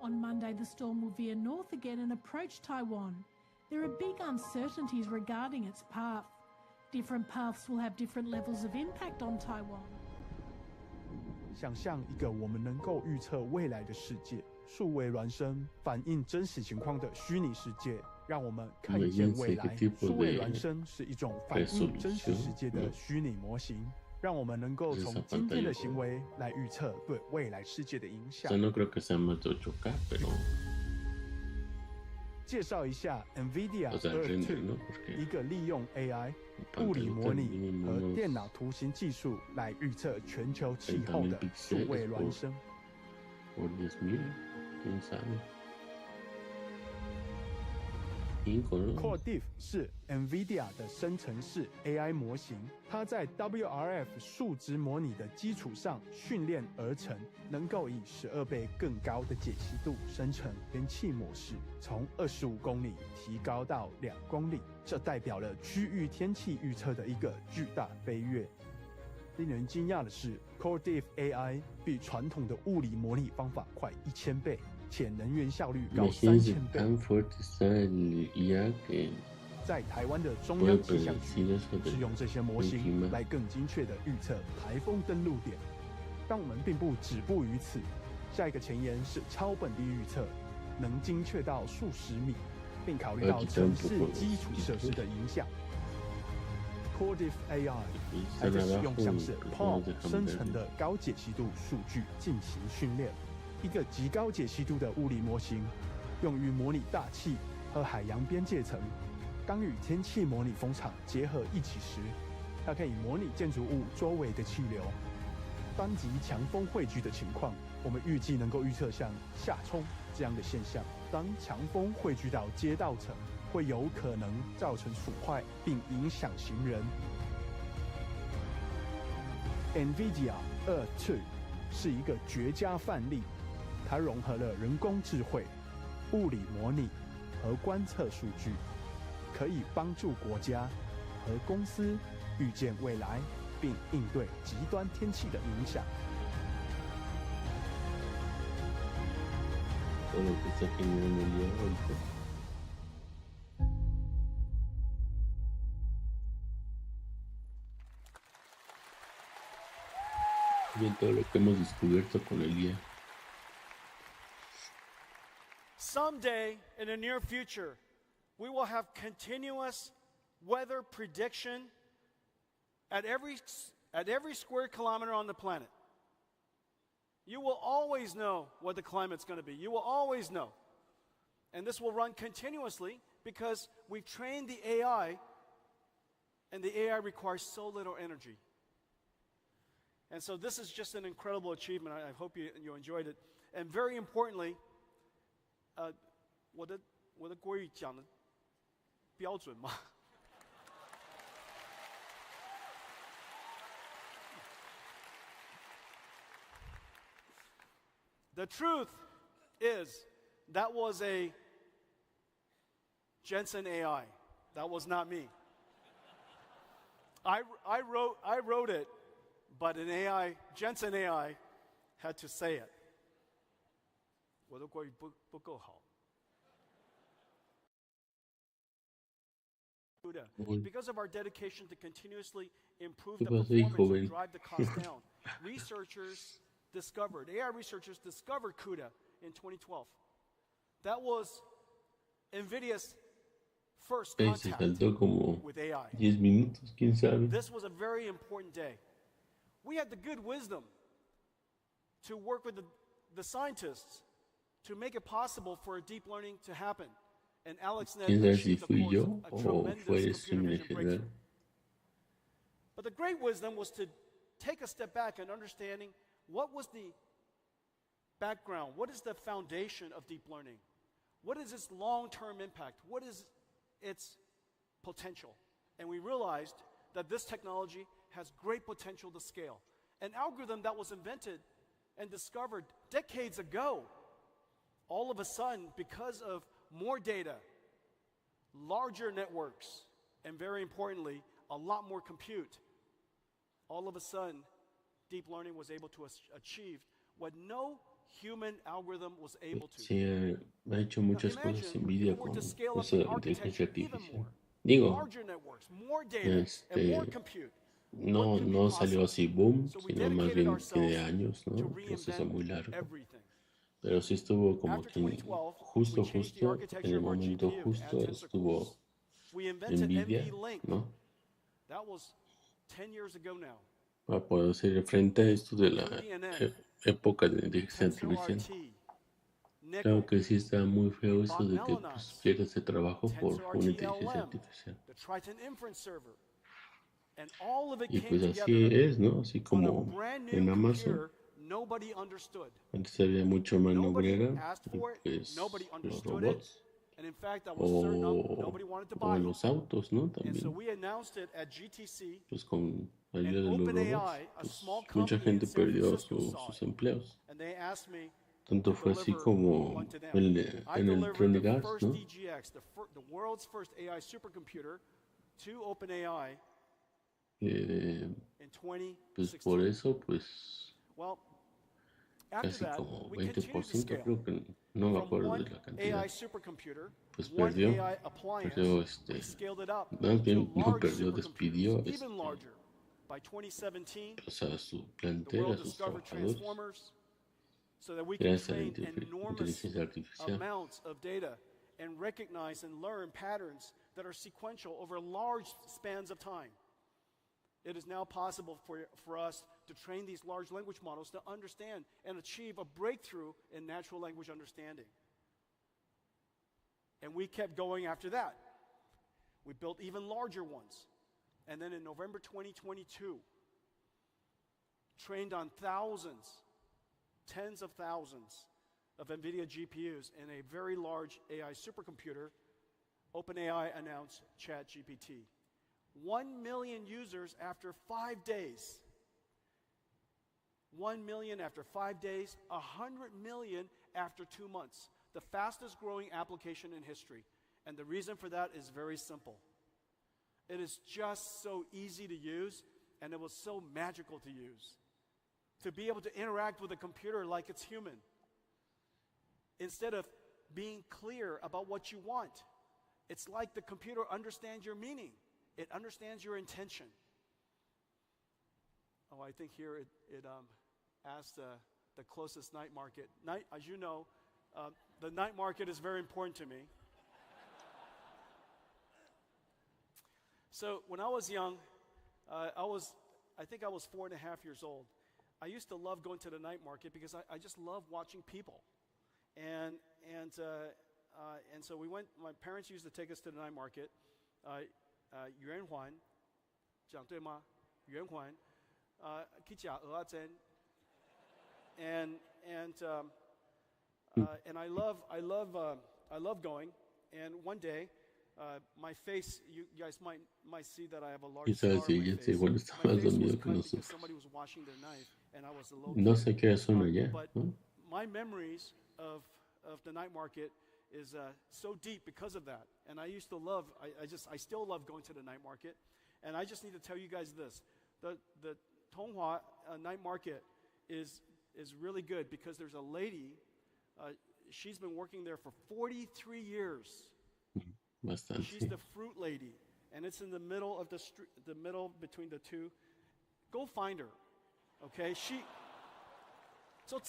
On Monday, the storm will veer north again and approach Taiwan. There are big uncertainties regarding its path. Different paths will have different levels of impact on Taiwan. 想象一个我们能够预测未来的世界，数位孪生反映真实情况的虚拟世界，让我们看见未来。数位孪生是一种反映真实世界的虚拟模型，让我们能够从今天的行为来预测对未来世界的影响。介绍一下 NVIDIA Earth 2，一个利用 AI、物理模拟和电脑图形技术来预测全球气候的数位孪生。CoreDiff 是 NVIDIA 的生成式 AI 模型，它在 WRF 数值模拟的基础上训练而成，能够以12倍更高的解析度生成天气模式，从25公里提高到2公里，这代表了区域天气预测的一个巨大飞跃。令人惊讶的是 ，CoreDiff AI 比传统的物理模拟方法快1000倍。且能源效率高3000倍。在台湾的中央气象局是用这些模型来更精确地预测台风登陆点。但我们并不止步于此，下一个前沿是超本地预测，能精确到数十米，并考虑到城市基础设施的影响。CoreDiff AI 还在使用像是 POM 生成的高解析度数据进行训练。一个极高解析度的物理模型，用于模拟大气和海洋边界层。当与天气模拟风场结合一起时，它可以模拟建筑物周围的气流。单极强风汇聚的情况，我们预计能够预测像下冲这样的现象。当强风汇聚到街道层，会有可能造成损坏并影响行人。NVIDIA Earth 2是一个绝佳范例。它融合了人工智慧、物理模拟和观测数据，可以帮助国家和公司预见未来，并应对极端天气的影响。todo lo que hemos descubierto con el IA. Someday, in the near future, we will have continuous weather prediction at every square kilometer on the planet. You will always know what the climate's going to be. You will always know. And this will run continuously because we've trained the AI, and the AI requires so little energy. And so this is just an incredible achievement. I hope you enjoyed it. And very importantly, 我的国语讲的标准吗？ The truth is, that was a Jensen AI. That was not me. I wrote it, but an AI, Jensen AI, had to say it. 我的国语不够好。 Because of our dedication to continuously improve the performance and drive the cost down, AI researchers discovered CUDA in 2012. That was NVIDIA's first contact with AI. 10 minutos, quién sabe. This was a very important day. We had the good wisdom to work with the scientists to make it possible for deep learning to happen. And AlexNet achieved, of course, a tremendous computer vision breakthrough. But the great wisdom was to take a step back and understanding what was the background, what is the foundation of deep learning? What is its long-term impact? What is its potential? And we realized that this technology has great potential to scale. An algorithm that was invented and discovered decades ago, all of a sudden, because of more data, larger networks, and very importantly, a lot more compute, all of a sudden, deep learning was able to achieve what no human algorithm was able to. Sí, ha hecho muchas cosas NVIDIA con eso de inteligencia artificial. Digo, no salió así boom, sino más bien tiene años, ¿no? Un proceso muy largo. Pero sí estuvo como que justo, en el momento justo estuvo NVIDIA, ¿no? Para poder hacer frente a esto de la época de inteligencia artificial. Claro que sí está muy feo eso de que pues, pierdas el trabajo por una inteligencia artificial. Y pues así es, ¿no? Así como en Amazon. Antes había mucho mano obrera y pues los robots o los autos, ¿no? También pues con ayuda de los robots pues mucha gente perdió sus empleos. Tanto fue así como en el Electronic Arts, ¿no? Pues por eso pues casi como 20%, creo que no me acuerdo de la cantidad, pues perdió, más bien no perdió, despidió pues a su plantel, a sus trabajadores, gracias a la inteligencia artificial. And recognize and learn patterns that are sequential over large spans of time. It is now possible for us to train these large language models to understand and achieve a breakthrough in natural language understanding. And we kept going after that. We built even larger ones. And then in November 2022, trained on tens of thousands of NVIDIA GPUs in a very large AI supercomputer, OpenAI announced ChatGPT. 1 million users after 5 days. 1 million after 5 days, 100 million after 2 months. The fastest growing application in history. And the reason for that is very simple. It is just so easy to use, and it was so magical to use. To be able to interact with a computer like it's human. Instead of being clear about what you want, it's like the computer understands your meaning. It understands your intention. Oh, I think here it asked the closest night market. As you know, the night market is very important to me. So when I was young, I think I was 4.5 years old. I used to love going to the night market because I just love watching people. And so we went, my parents used to take us to the night market. Huang, 讲对吗？Huang. and I love going. And one day, my face, you guys might see that I have a large scar on my face. My face was cut because somebody was washing their knife, and I was the low No sé qué son allá, but ¿no? my memories of the night market is so deep because of that. And I used to love, I still love going to the night market. And I just need to tell you guys this. The Tonghua night market is really good because there's a lady, she's been working there for 43 years. Bastante. She's the fruit lady. And it's in the middle of the street, the middle between the two. Go find her. Okay? She... Su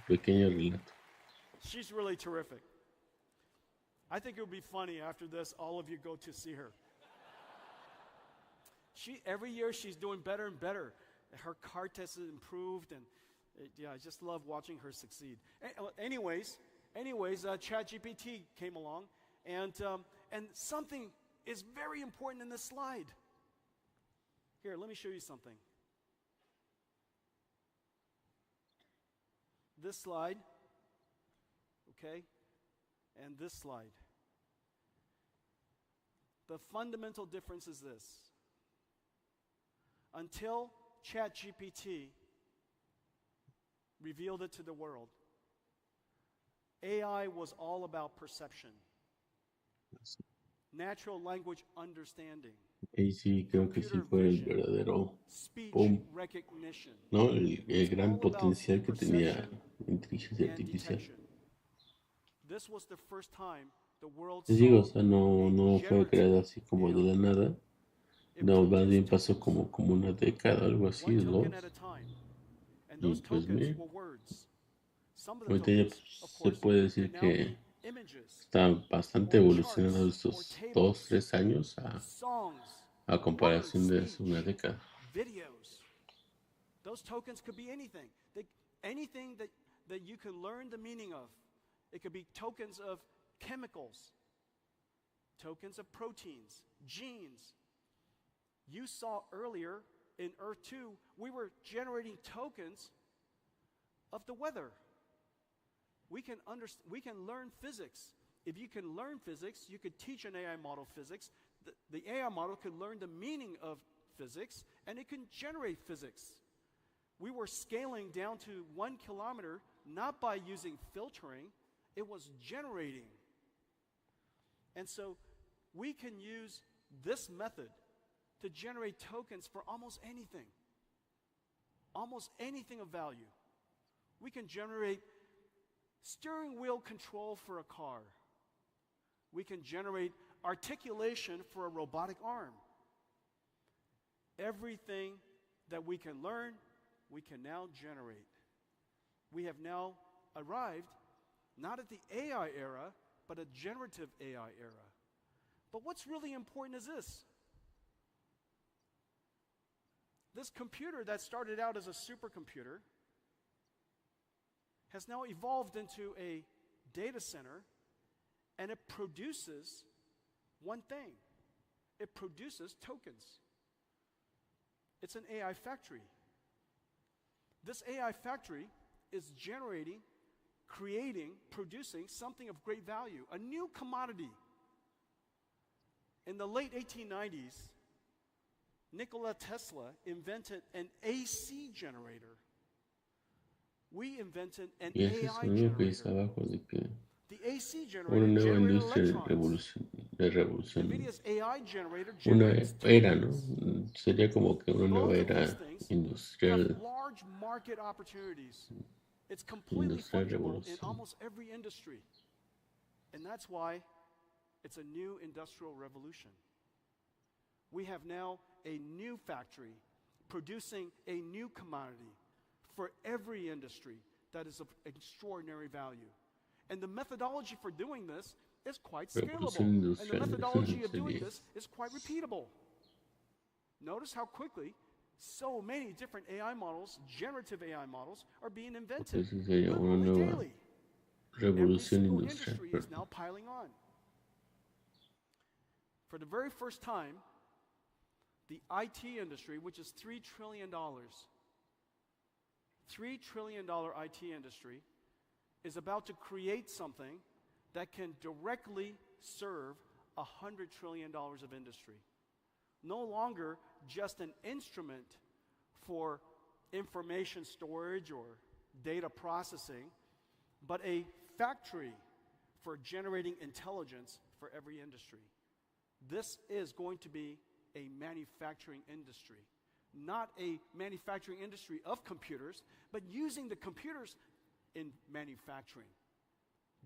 pequeño relato. She's really terrific. I think it would be funny after this, all of you go to see her. Every year she's doing better and better. Her car test has improved, and I just love watching her succeed. Anyways, ChatGPT came along, and something is very important in this slide. Here, let me show you something. This slide, okay, and this slide. The fundamental difference is this. Until ChatGPT revealed it to the world, AI was all about perception, natural language understanding, Ahí sí creo que sí fue el verdadero boom, ¿no? El gran potencial que tenía la inteligencia artificial. Les digo, o sea, no fue creada así como de la nada, no, más bien pasó como una década, algo así, dos. Y pues mire, ahorita ya se puede decir que están bastante evolucionados estos 2-3 años a comparación de hace una década. Those tokens could be anything. Anything that you can learn the meaning of. It could be tokens of chemicals, tokens of proteins, genes. You saw earlier in Earth 2, we were generating tokens of the weather. We can learn physics. If you can learn physics, you could teach an AI model physics. The AI model could learn the meaning of physics, and it can generate physics. We were scaling down to 1 kilometer, not by using filtering, it was generating. And so we can use this method to generate tokens for almost anything of value. We can generate steering wheel control for a car. We can generate articulation for a robotic arm. Everything that we can learn, we can now generate. We have now arrived not at the AI era, but a generative AI era. But what's really important is this. This computer that started out as a supercomputer has now evolved into a data center, and it produces one thing. It produces tokens. It's an AI factory. This AI factory is generating, creating, producing something of great value, a new commodity. In the late 1890s, Nikola Tesla invented an AC generator. We invented an AI generator. The AC generator generated electrons. NVIDIA's AI generator generates una era, ¿no? Sería como que una nueva era industrial. Have large market opportunities. It's completely fungible in almost every industry. And that's why it's a new industrial revolution. We have now a new factory producing a new commodity for every industry that is of extraordinary value. And the methodology for doing this is quite scalable. And the methodology of doing this is quite repeatable. Notice how quickly so many different AI models, generative AI models, are being invented. Literally daily. Every single industry is now piling on. For the very first time, the IT industry, which is $3 trillion, $3 trillion IT industry, is about to create something that can directly serve $100 trillion of industry. No longer just an instrument for information storage or data processing, but a factory for generating intelligence for every industry. This is going to be a manufacturing industry, not a manufacturing industry of computers, but using the computers in manufacturing.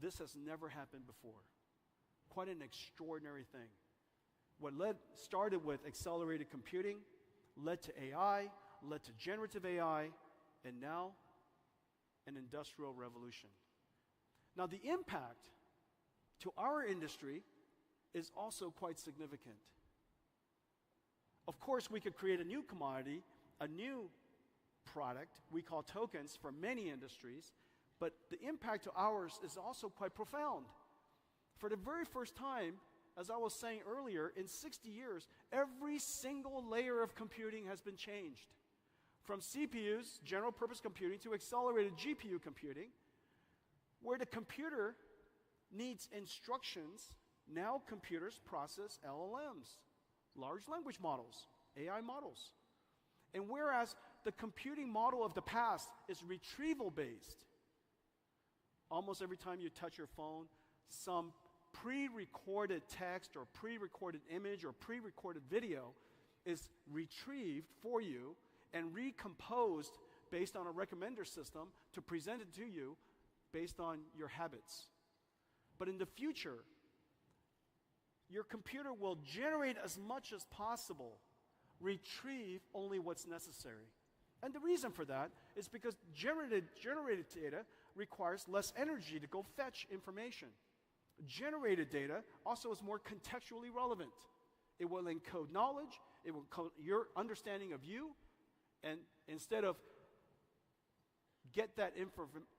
This has never happened before. Quite an extraordinary thing. What started with accelerated computing, led to AI, led to generative AI, and now an industrial revolution. Now the impact to our industry is also quite significant. Of course, we could create a new commodity, a new product we call tokens for many industries, but the impact to ours is also quite profound. For the very first time, as I was saying earlier, in 60 years, every single layer of computing has been changed. From CPUs, general purpose computing, to accelerated GPU computing, where the computer needs instructions, now computers process LLMs, large language models, AI models. And whereas the computing model of the past is retrieval-based, almost every time you touch your phone, some pre-recorded text or pre-recorded image or pre-recorded video is retrieved for you and recomposed based on a recommender system to present it to you based on your habits. But in the future, your computer will generate as much as possible, retrieve only what's necessary. And the reason for that is because generated data requires less energy to go fetch information. Generated data also is more contextually relevant. It will encode knowledge, it will encode your understanding of you, and instead of get that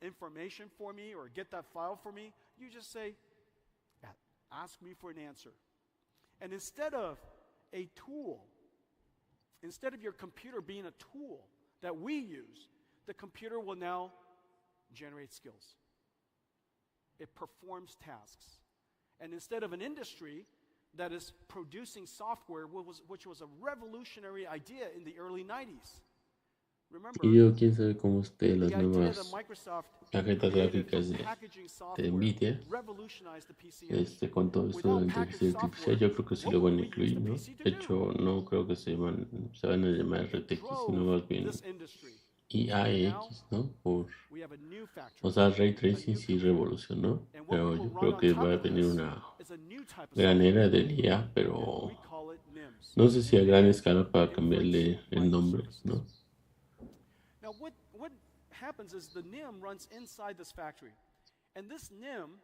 information for me or get that file for me, you just say, ask me for an answer. And instead of a tool, instead of your computer being a tool that we use, the computer will now generate skills. It performs tasks. And instead of an industry that is producing software, which was a revolutionary idea in the early 90s. Remember, Y yo, quién sabe cómo esté las nuevas tarjetas gráficas de NVIDIA, con todo esto de inteligencia artificial, yo creo que sí lo van a incluir, ¿no? De hecho, no creo que se van a llamar RTX, sino más bien IAX, ¿no? O sea, Ray Tracing sí revolucionó, pero yo creo que va a venir una gran era del IA, pero no sé si a gran escala para cambiarle el nombre, ¿no? Now, what happens is the NIM runs inside this factory. And this NIM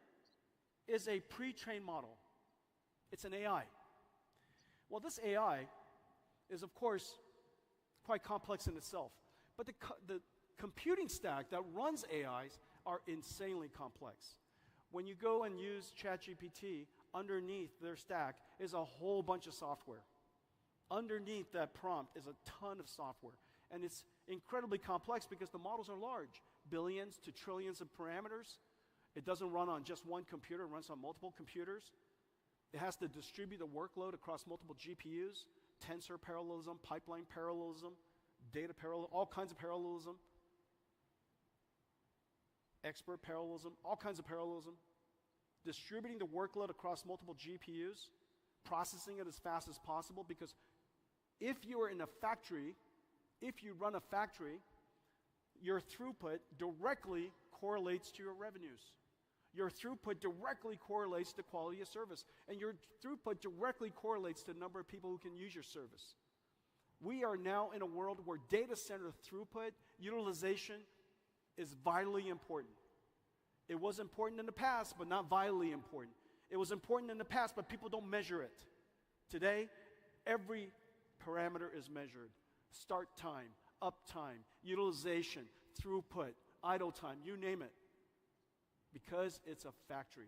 is a pre-trained model. It's an AI. Well, this AI is, of course, quite complex in itself. But the computing stack that runs AIs are insanely complex. When you go and use ChatGPT, underneath their stack is a whole bunch of software. Underneath that prompt is a ton of software. And it's incredibly complex because the models are large, billions to trillions of parameters. It doesn't run on just one computer, it runs on multiple computers. It has to distribute the workload across multiple GPUs, tensor parallelism, pipeline parallelism, data parallelism, all kinds of parallelism, expert parallelism, all kinds of parallelism, distributing the workload across multiple GPUs, processing it as fast as possible, because if you are in a factory, if you run a factory, your throughput directly correlates to your revenues. Your throughput directly correlates to quality of service. And your throughput directly correlates to the number of people who can use your service. We are now in a world where data center throughput, utilization is vitally important. It was important in the past, but not vitally important. It was important in the past, but people don't measure it. Today, every parameter is measured. Start time, uptime, utilization, throughput, idle time, you name it. Because it's a factory.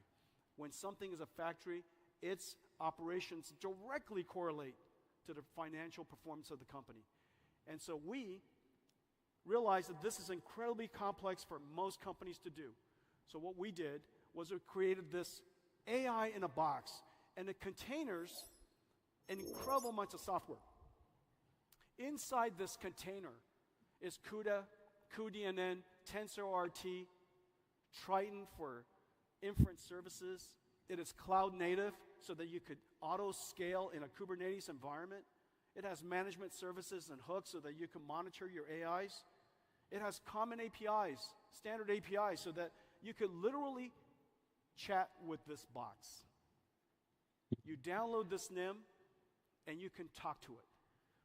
When something is a factory, its operations directly correlate to the financial performance of the company. And so we realized that this is incredibly complex for most companies to do. So what we did was we created this AI in a box, and it contains an incredible amount of software. Inside this container is CUDA, cuDNN, TensorRT, Triton for inference services. It is cloud native so that you could auto scale in a Kubernetes environment. It has management services and hooks so that you can monitor your AIs. It has common APIs, standard APIs, so that you could literally chat with this box. You download this NIM and you can talk to it.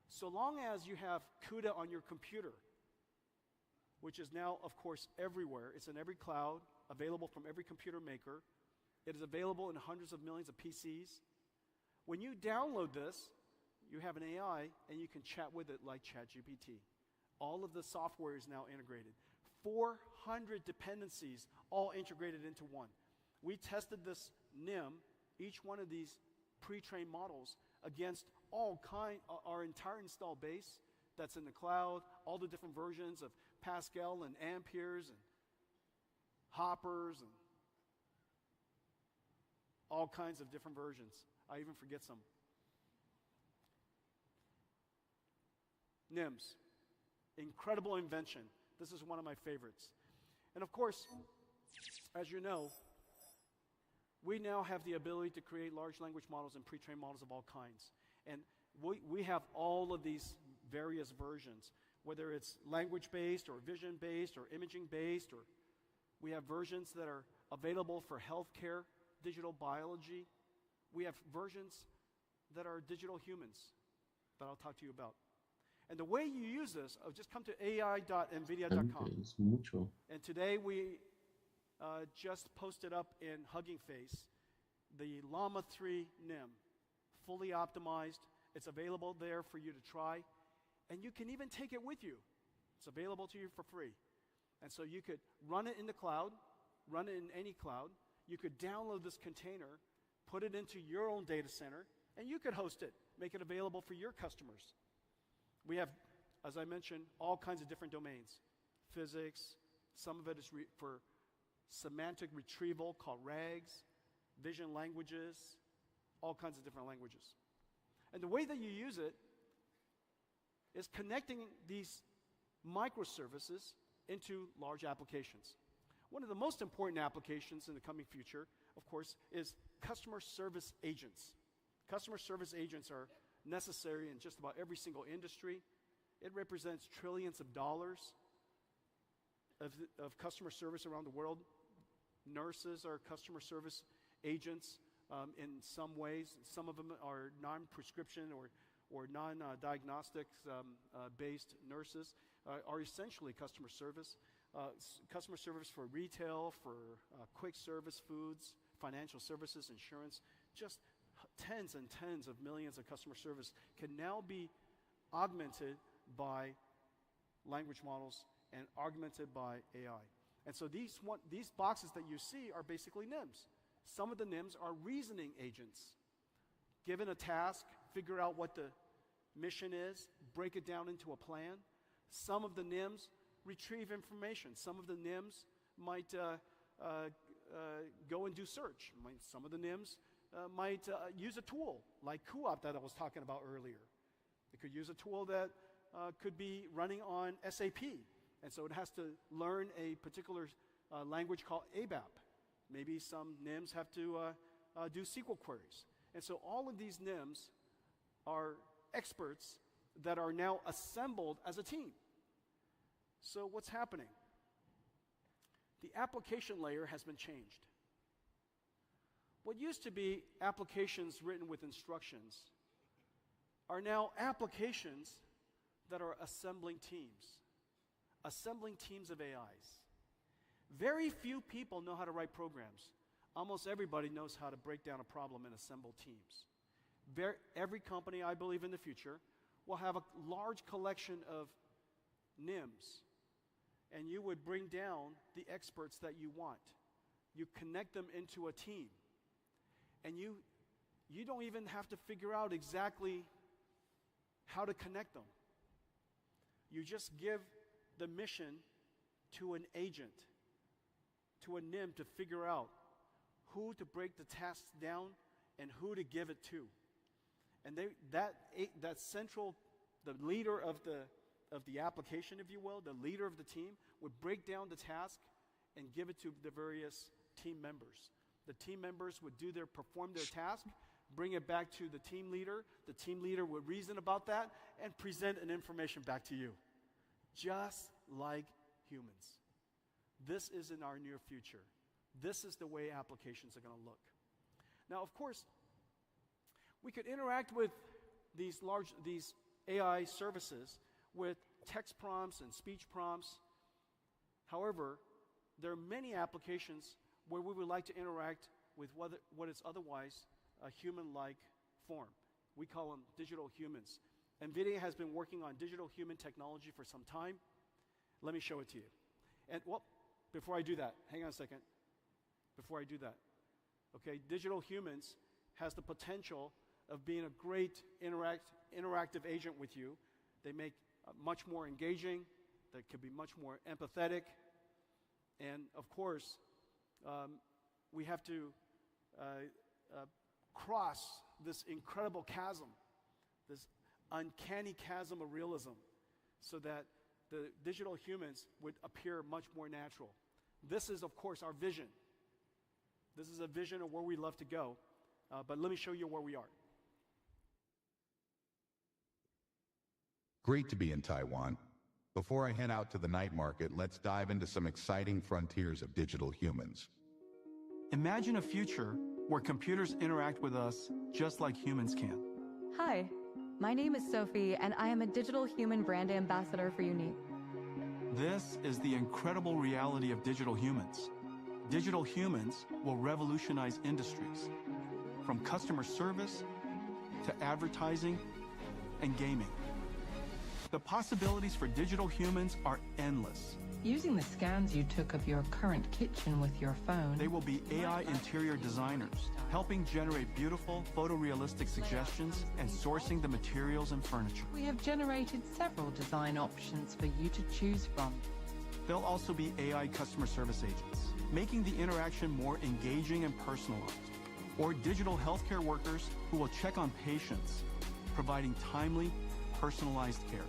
So long as you have CUDA on your computer, which is now, of course, everywhere. It's in every cloud, available from every computer maker. It is available in hundreds of millions of PCs. When you download this, you have an AI, and you can chat with it like ChatGPT. All of the software is now integrated. 400 dependencies, all integrated into one. We tested this NIM, each one of these pre-trained models, against our entire install base that's in the cloud, all the different versions of Pascal and Amperes and Hoppers and all kinds of different versions. I even forget some. NIMS, incredible invention. This is one of my favorites. And of course, as you know, we now have the ability to create large language models and pre-trained models of all kinds. And we have all of these various versions, whether it's language-based or vision-based or imaging-based, or we have versions that are available for healthcare, digital biology. We have versions that are digital humans that I'll talk to you about. And the way you use this, just come to ai.nvidia.com. And today we just posted up in Hugging Face the Llama 3 NIM, fully optimized. It's available there for you to try. And you can even take it with you. It's available to you for free. And so you could run it in the cloud, run it in any cloud. You could download this container, put it into your own data center, and you could host it, make it available for your customers. We have, as I mentioned, all kinds of different domains. Physics, some of it is for semantic retrieval called RAGs, vision languages, all kinds of different languages. And the way that you use it is connecting these microservices into large applications. One of the most important applications in the coming future, of course, is customer service agents. Customer service agents are necessary in just about every single industry. It represents trillions of dollars of customer service around the world. Nurses are customer service agents in some ways. Some of them are non-prescription or non-diagnostics based nurses are essentially customer service. Customer service for retail, for quick service foods, financial services, insurance, just tens and tens of millions of customer service can now be augmented by language models and augmented by AI. And so these boxes that you see are basically NIMs. Some of the NIMs are reasoning agents. Given a task, figure out what the mission is, break it down into a plan. Some of the NIMs retrieve information. Some of the NIMs might go and do search. Some of the NIMs might use a tool like cuOpt that I was talking about earlier. It could use a tool that could be running on SAP. And so it has to learn a particular language called ABAP. Maybe some NIMs have to do SQL queries. And so all of these NIMs are experts that are now assembled as a team. So what's happening? The application layer has been changed. What used to be applications written with instructions are now applications that are assembling teams of AIs. Very few people know how to write programs. Almost everybody knows how to break down a problem and assemble teams. Every company, I believe, in the future will have a large collection of NIMs, and you would bring down the experts that you want. You connect them into a team, and you you don't even have to figure out exactly how to connect them. You just give the mission to an agent, to a NIM, to figure out who to break the tasks down and who to give it to. And that central, the leader of the application, if you will, the leader of the team, would break down the task and give it to the various team members. The team members would perform their task, bring it back to the team leader. The team leader would reason about that and present an information back to you. Just like humans. This is in our near future. This is the way applications are going to look. Now, of course, we could interact with these AI services with text prompts and speech prompts. However, there are many applications where we would like to interact with what is otherwise a human-like form. We call them digital humans. NVIDIA has been working on digital human technology for some time. Let me show it to you. And before I do that, hang on a second. Before I do that, okay, digital humans has the potential of being a great interactive agent with you. They make much more engaging. They could be much more empathetic. And of course, we have to cross this incredible chasm, this uncanny chasm of realism, so that the digital humans would appear much more natural. This is, of course, our vision. This is a vision of where we love to go. But let me show you where we are. Great to be in Taiwan. Before I head out to the night market, let's dive into some exciting frontiers of digital humans. Imagine a future where computers interact with us just like humans can. Hi, my name is Sophie, and I am a digital human brand ambassador for Unique. This is the incredible reality of digital humans. Digital humans will revolutionize industries, from customer service to advertising and gaming. The possibilities for digital humans are endless. Using the scans you took of your current kitchen with your phone, they will be AI interior designers, helping generate beautiful, photorealistic suggestions and sourcing the materials and furniture. We have generated several design options for you to choose from. They'll also be AI customer service agents, making the interaction more engaging and personalized. Or digital healthcare workers who will check on patients, providing timely, personalized care.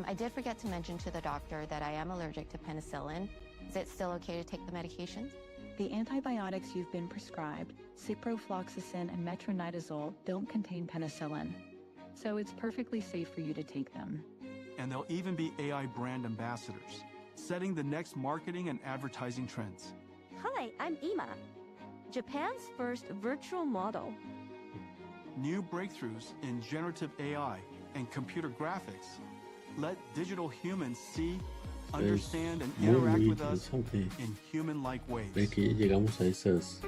I did forget to mention to the doctor that I am allergic to penicillin. Is it still okay to take the medications? The antibiotics you've been prescribed, ciprofloxacin and metronidazole, don't contain penicillin, so it's perfectly safe for you to take them. And they'll even be AI brand ambassadors, setting the next marketing and advertising trends. Hi, I'm Ima, Japan's first virtual model. New breakthroughs in generative AI and computer graphics let digital humans see, understand, and interact with us in human-like ways. Ve que llegamos a esas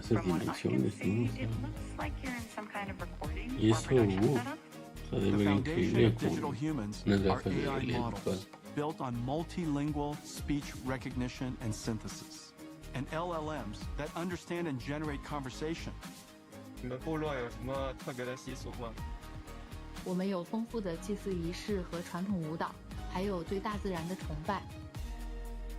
dimensiones, ¿no? It looks like you're in some kind of recording Y eso, The foundation of digital humans are AI models built on multilingual speech recognition and synthesis, and LLMs that understand and generate conversation. 你们部落有什么特别的习俗吗？我们有丰富的祭祀仪式和传统舞蹈，还有对大自然的崇拜。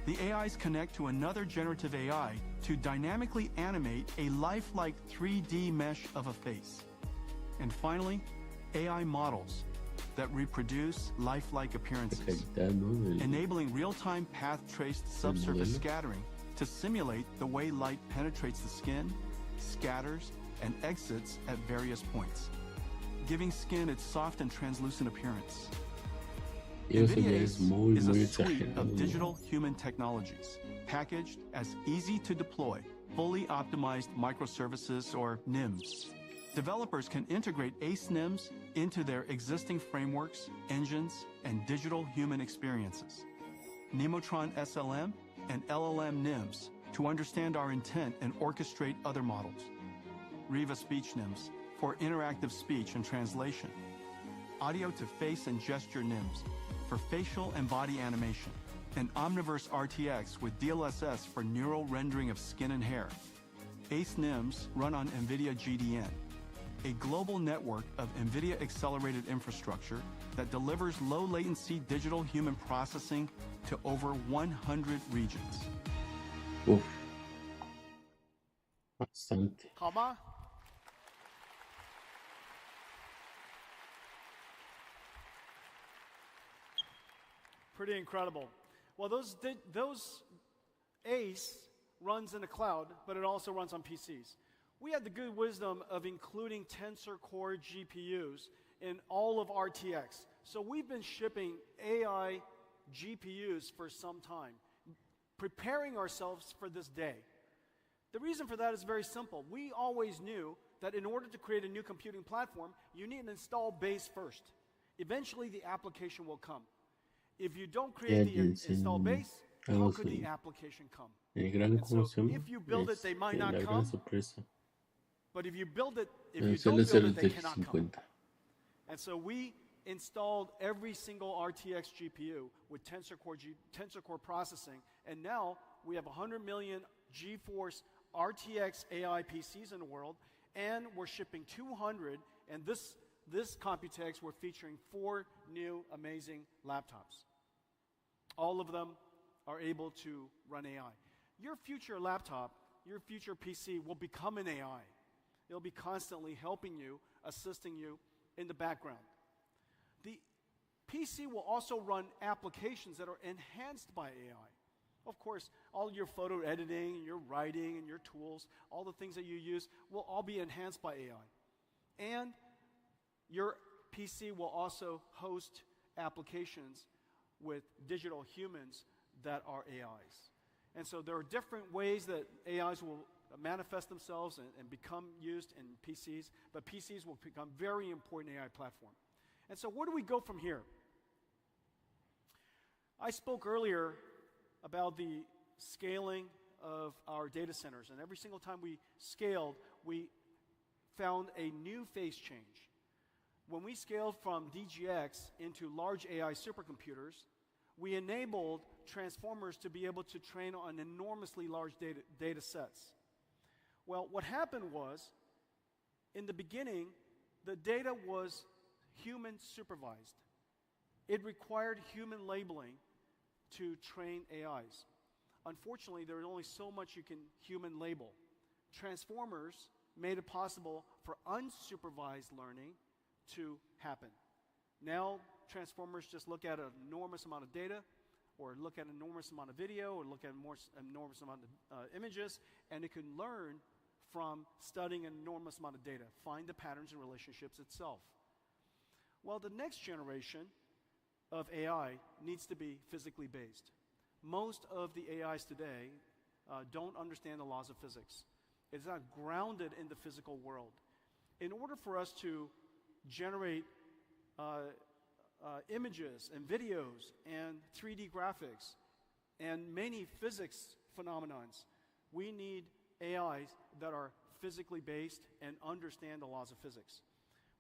The AIs connect to another generative AI to dynamically animate a lifelike 3D mesh of a face. And finally, AI models that reproduce lifelike appearances, enabling real-time path-traced subsurface scattering to simulate the way light penetrates the skin, scatters, and exits at various points, giving skin its soft and translucent appearance. NVIDIA is a suite of digital human technologies, packaged as easy-to-deploy, fully optimized microservices, or NIMs. Developers can integrate ACE NIMs into their existing frameworks, engines, and digital human experiences. Nemotron SLM and LLM NIMs to understand our intent and orchestrate other models. Riva Speech NIMs for interactive speech and translation. Audio to face and gesture NIMs for facial and body animation. And Omniverse RTX with DLSS for neural rendering of skin and hair. ACE NIMs run on NVIDIA GDN, a global network of NVIDIA accelerated infrastructure that delivers low-latency digital human processing to over 100 regions. Uf. Bastante. 好吗？ Pretty incredible. Well, those ACE runs in the cloud, but it also runs on PCs. We had the good wisdom of including Tensor Core GPUs in all of RTX. So we've been shipping AI GPUs for some time, preparing ourselves for this day. The reason for that is very simple. We always knew that in order to create a new computing platform, you need an install base first. Eventually, the application will come. If you don't create the install base, how could the application come? And so if you build it, they might not come. But if you build it, if you don't build it, they cannot come. And so we installed every single RTX GPU with Tensor Core processing, and now we have 100 million GeForce RTX AI PCs in the world, and we're shipping 200, and this COMPUTEX, we're featuring 4 new amazing laptops. All of them are able to run AI. Your future laptop, your future PC will become an AI. It'll be constantly helping you, assisting you in the background. The PC will also run applications that are enhanced by AI. Of course, all your photo editing, and your writing, and your tools, all the things that you use will all be enhanced by AI. And your PC will also host applications with digital humans that are AIs. And so there are different ways that AIs will manifest themselves and become used in PCs, but PCs will become a very important AI platform. And so where do we go from here? I spoke earlier about the scaling of our data centers, and every single time we scaled, we found a new phase change. When we scaled from DGX into large AI supercomputers, we enabled transformers to be able to train on enormously large data sets. Well, what happened was, in the beginning, the data was human supervised. It required human labeling to train AIs. Unfortunately, there is only so much you can human label. Transformers made it possible for unsupervised learning to happen. Now, transformers just look at an enormous amount of data, or look at an enormous amount of video, or look at an enormous amount of images, and it can learn from studying an enormous amount of data, find the patterns and relationships itself. Well, the next generation of AI needs to be physically based. Most of the AIs today don't understand the laws of physics. It's not grounded in the physical world. In order for us to generate images and videos and 3D graphics and many physics phenomenons, we need AIs that are physically based and understand the laws of physics.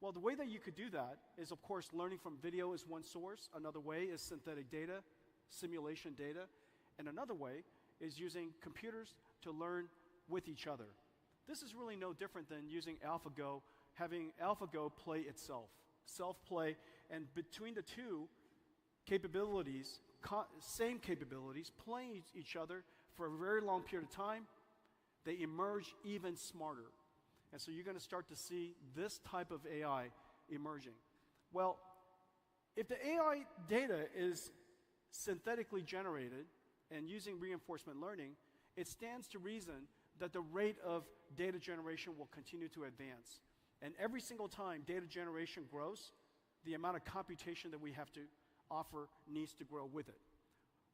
Well, the way that you could do that is, of course, learning from video is one source. Another way is synthetic data, simulation data. And another way is using computers to learn with each other. This is really no different than using AlphaGo, having AlphaGo play itself, self-play, and between the two capabilities, same capabilities, playing each other for a very long period of time, they emerge even smarter. And so you're going to start to see this type of AI emerging. Well, if the AI data is synthetically generated and using reinforcement learning, it stands to reason that the rate of data generation will continue to advance. And every single time data generation grows, the amount of computation that we have to offer needs to grow with it.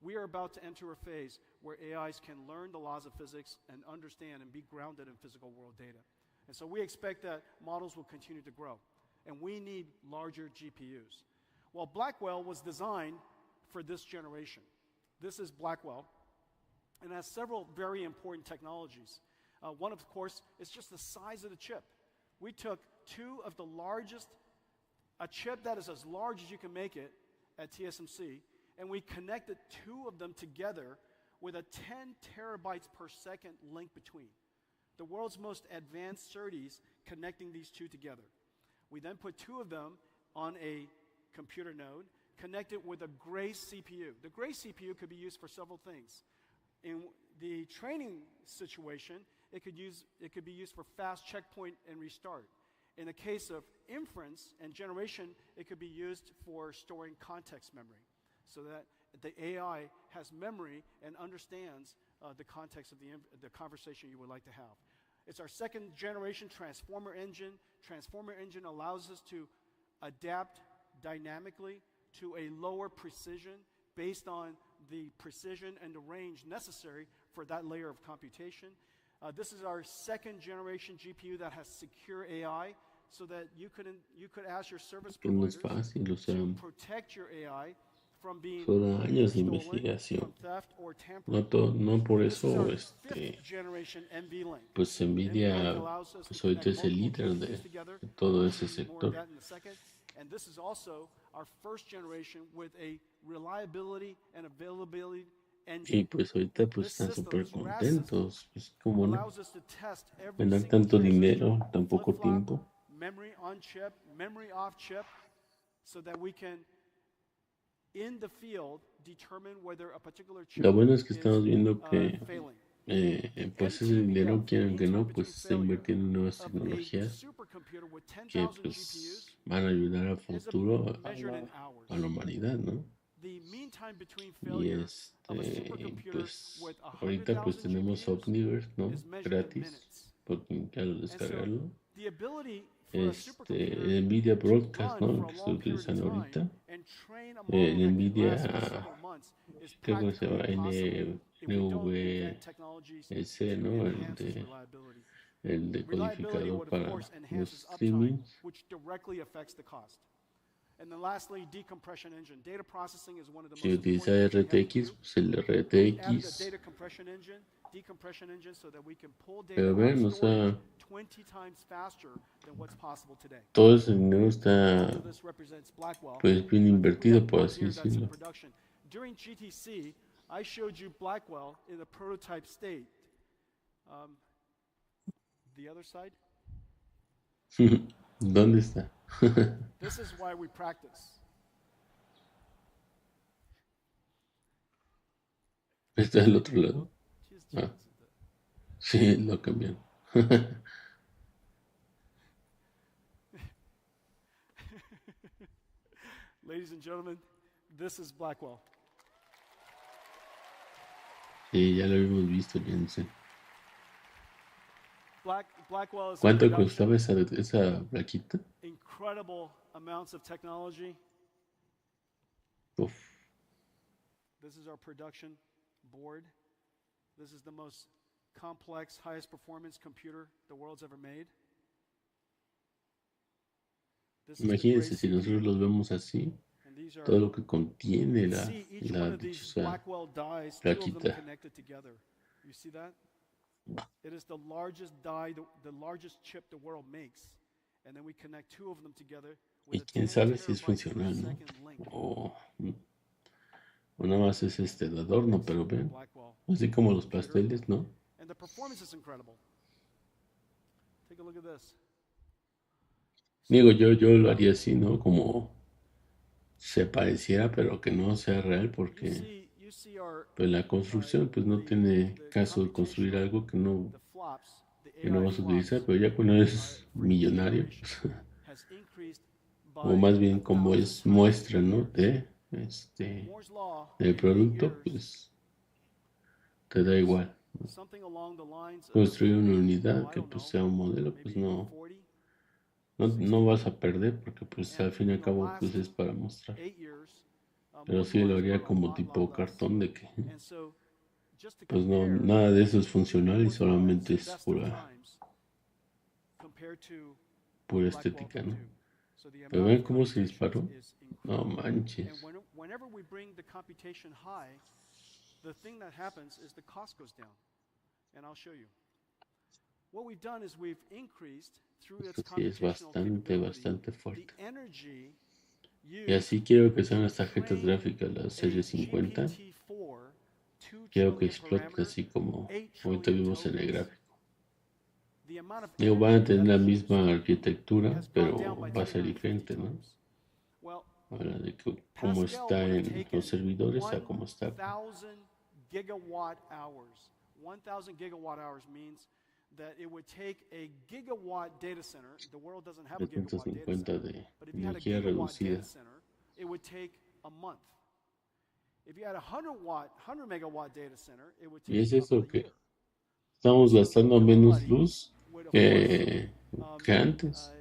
We are about to enter a phase where AIs can learn the laws of physics and understand and be grounded in physical world data. And so we expect that models will continue to grow. And we need larger GPUs. Well, Blackwell was designed for this generation. This is Blackwell, and has several very important technologies. One, of course, is just the size of the chip. We took two of the largest, a chip that is as large as you can make it at TSMC, and we connected two of them together with a 10 terabytes per second link between. the world's most advanced SerDes connecting these two together. We then put two of them on a computer node, connected with a Grace CPU. The Grace CPU could be used for several things. In the training situation, it could be used for fast checkpoint and restart. In the case of inference and generation, it could be used for storing context memory, so that the AI has memory and understands the context of the conversation you would like to have. It's our second generation transformer engine. Transformer engine allows us to adapt dynamically to a lower precision based on the precision and the range necessary for that layer of computation. This is our second generation GPU that has secure AI, so that you could ask your service Que no es providers fácil, o sea, to protect your AI from being son años de stolen, investigación. from theft or tampering. No por This is eso, our fifth generation NVLink. pues NVIDIA, allows us pues to ahorita connect es el multiple líder GPUs de together. todo I'll ese show you more of sector. that in a second. And this is also our first generation with a reliability and availability engine. Y pues ahorita pues This están system, súper this RAS system, contentos, pues cómo no, allows us to test every ganar single tanto transistor, dinero en tan poco flip-flop, tiempo. memory on chip, memory off chip, so that we can, in the field, determine whether a particular chip Lo bueno es que is estamos viendo que failing. pues ese dinero, quieran que no, pues se está invirtiendo en nuevas Of a tecnologías supercomputer with que 10,000 pues GPUs van a ayudar a is futuro measured in hours. a la humanidad, ¿no? The mean time between Y failure of a supercomputer pues with ahorita pues 100,000 tenemos GPUs Omniverse, ¿no? is measured in Gratis, minutes. porque al And so descargarlo. the ability for a supercomputer NVIDIA to Broadcast, run ¿no? for a Que estoy long period of utilizando time ahorita. and train a model that El can NVIDIA, last for several months is creo que se practically llama impossible if we don't invent technologies NVS, to ¿no? enhance its reliability. El Reliability, decodificador what of para course los enhances uptime, streamings. which directly affects the cost. And then lastly, decompression engine. Data processing is one of the Si most utiliza important things we have to RTX, do. pues el We added a RTX. data decompression engine, so that we can pull data Pero out ven, o of storage sea, 20 times faster than what's possible today. todo ese dinero está So this represents Blackwell. pues bien I think we have invertido, por one así here that's in decirlo. production. During GTC, I showed you Blackwell in the prototype state. The other side? ¿Dónde está? This is why we practice. ¿Está del otro lado? Ah, sí, lo cambiaron. Ladies and gentlemen, this is Blackwell. Sí, ya lo habíamos visto, Jensen. Blackwell is ¿Cuánto production. costaba esa plaquita? Incredible amounts of technology. Uf. This is our production board. This is the most complex, highest performance computer the world's ever made. This is the Imagínense Grace si nosotros CPU. los vemos así, And these are, todo lo que contiene you la, see each la one of these dichosa Blackwell dies, two of them plaquita. connected together. You see that? It is the largest die, the largest chip the world makes. And then we connect two of them together Y with a quién 10 sabe si es terabyte per funcional, ¿no? second link. O nada más es de adorno, pero ven, así como los pasteles, ¿no? And the performance is incredible. Take a look at this. Digo, yo lo haría así, ¿no? Como se pareciera, pero que no sea real, porque pues la construcción, pues no tiene caso de construir algo que no vas a utilizar, pero ya cuando eres millonario, o más bien como es muestra, ¿no? Del producto, pues te da igual, ¿no? Construir una unidad que pues sea un modelo, pues no vas a perder, porque pues al fin y al cabo pues es para mostrar. Pero sí lo haría como tipo cartón, de que pues no, nada de eso es funcional y solamente es pura estética, ¿no? Pero ven cómo se disparó. No manches. Whenever we bring the computation high, the thing that happens is the cost goes down. And I'll show you. What we've done is we've increased through its Esto sí es computational bastante capability, fuerte. the energy Y así quiero que sean las tarjetas gráficas, las series 50. Quiero que exploten así como ahorita vimos en el gráfico. the amount of Digo, van a energy tener that la is misma used arquitectura, has pero gone down by va a ser 250 diferente, ¿no? times. Well, Habla de que cómo Pascal está would have en taken los servidores a cómo está. 1,000 gigawatt hours. 1,000 gigawatt hours means that it would take a gigawatt data center. The world doesn't have a gigawatt data 350 center, de but if you had a energía gigawatt reducida. data center, it would take a month. If you had a 100 megawatt data center, it would Y es take eso about a que year. estamos gastando menos luz Would, of que, course, que antes.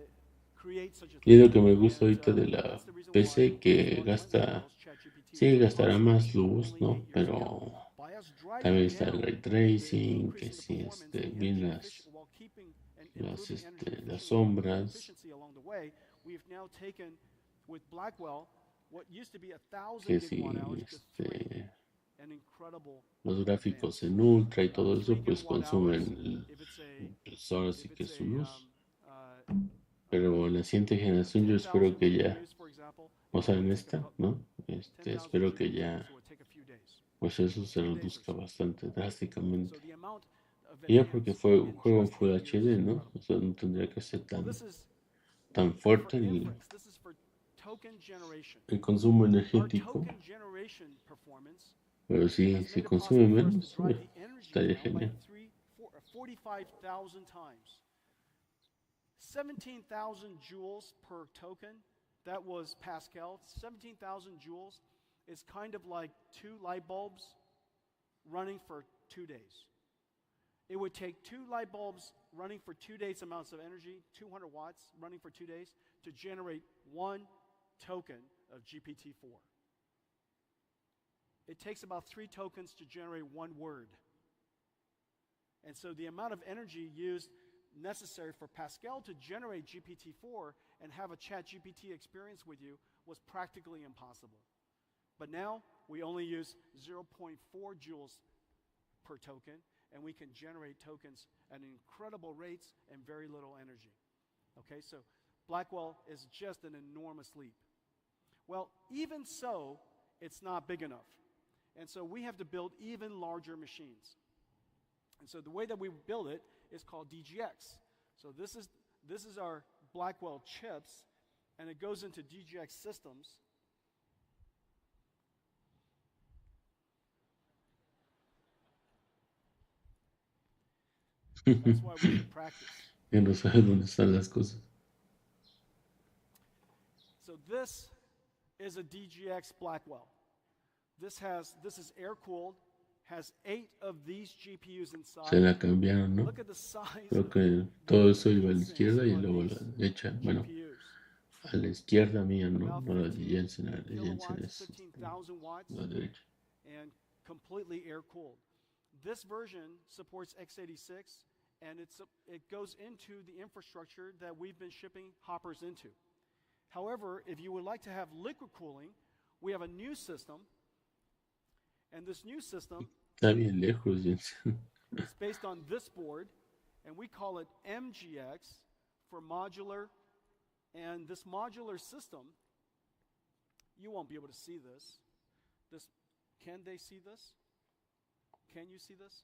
create such a Y es lo thing. que me gusta And ahorita de la that's the reason PC, why que large language gasta, models, ChatGPT, sí, is so gastará possible más luz, only ¿no? 8 years Pero ago. By us driving también está el down ray the tracing, increase que in the sí, performance, the energy bien efficiency, while keeping and las, improving energy las efficiency sombras, along the way, we've now taken with Blackwell what used to be 1,000 que sí, gigawatt hours to 3. An incredible los gráficos advance. en ultra y todo 3 eso, pues gigawatt hours, consumen, if it's pues ahora sí if que it's su a luz. Pero en la siguiente generación yo espero que ya, o sea, en esta, ¿no? Espero que ya, pues eso se reduzca bastante drásticamente. Y ya porque fue un juego en Full HD, ¿no? O sea, no tendría que ser tan fuerte el consumo energético. Pero sí, si consume menos, estaría genial. 45,000 times. 17,000 joules per token. That was Pascal. 17,000 joules is kind of like 2 light bulbs running for 2 days. It would take 2 light bulbs running for 2 days amounts of energy, 200 watts running for 2 days, to generate 1 token of GPT-4. It takes about 3 tokens to generate 1 word. And so the amount of energy used necessary for Pascal to generate GPT-4 and have a ChatGPT experience with you was practically impossible. But now we only use 0.4 joules per token, and we can generate tokens at incredible rates and very little energy. Okay, so Blackwell is just an enormous leap. Well, even so, it's not big enough. And so we have to build even larger machines. And so the way that we build it is called DGX. So this is our Blackwell chips, and it goes into DGX systems. That's why we can practice. Ya no sabe dónde están las cosas. So this is a DGX Blackwell. This is air-cooled, has 8 of these GPUs inside. Se la cambiaron, ¿no? Look at the size. Creo que todo eso iba a la izquierda y luego la derecha. Bueno, a la izquierda mía, no la de Jensen. La de Jensen es la derecha. And completely air-cooled. This version supports x86, and it goes into the infrastructure that we've been shipping hoppers into. However, if you would like to have liquid cooling, we have a new system. And this new system Está bien lejos, Jensen. is based on this board, and we call it MGX for modular. And this modular system, you won't be able to see this. Can they see this? Can you see this?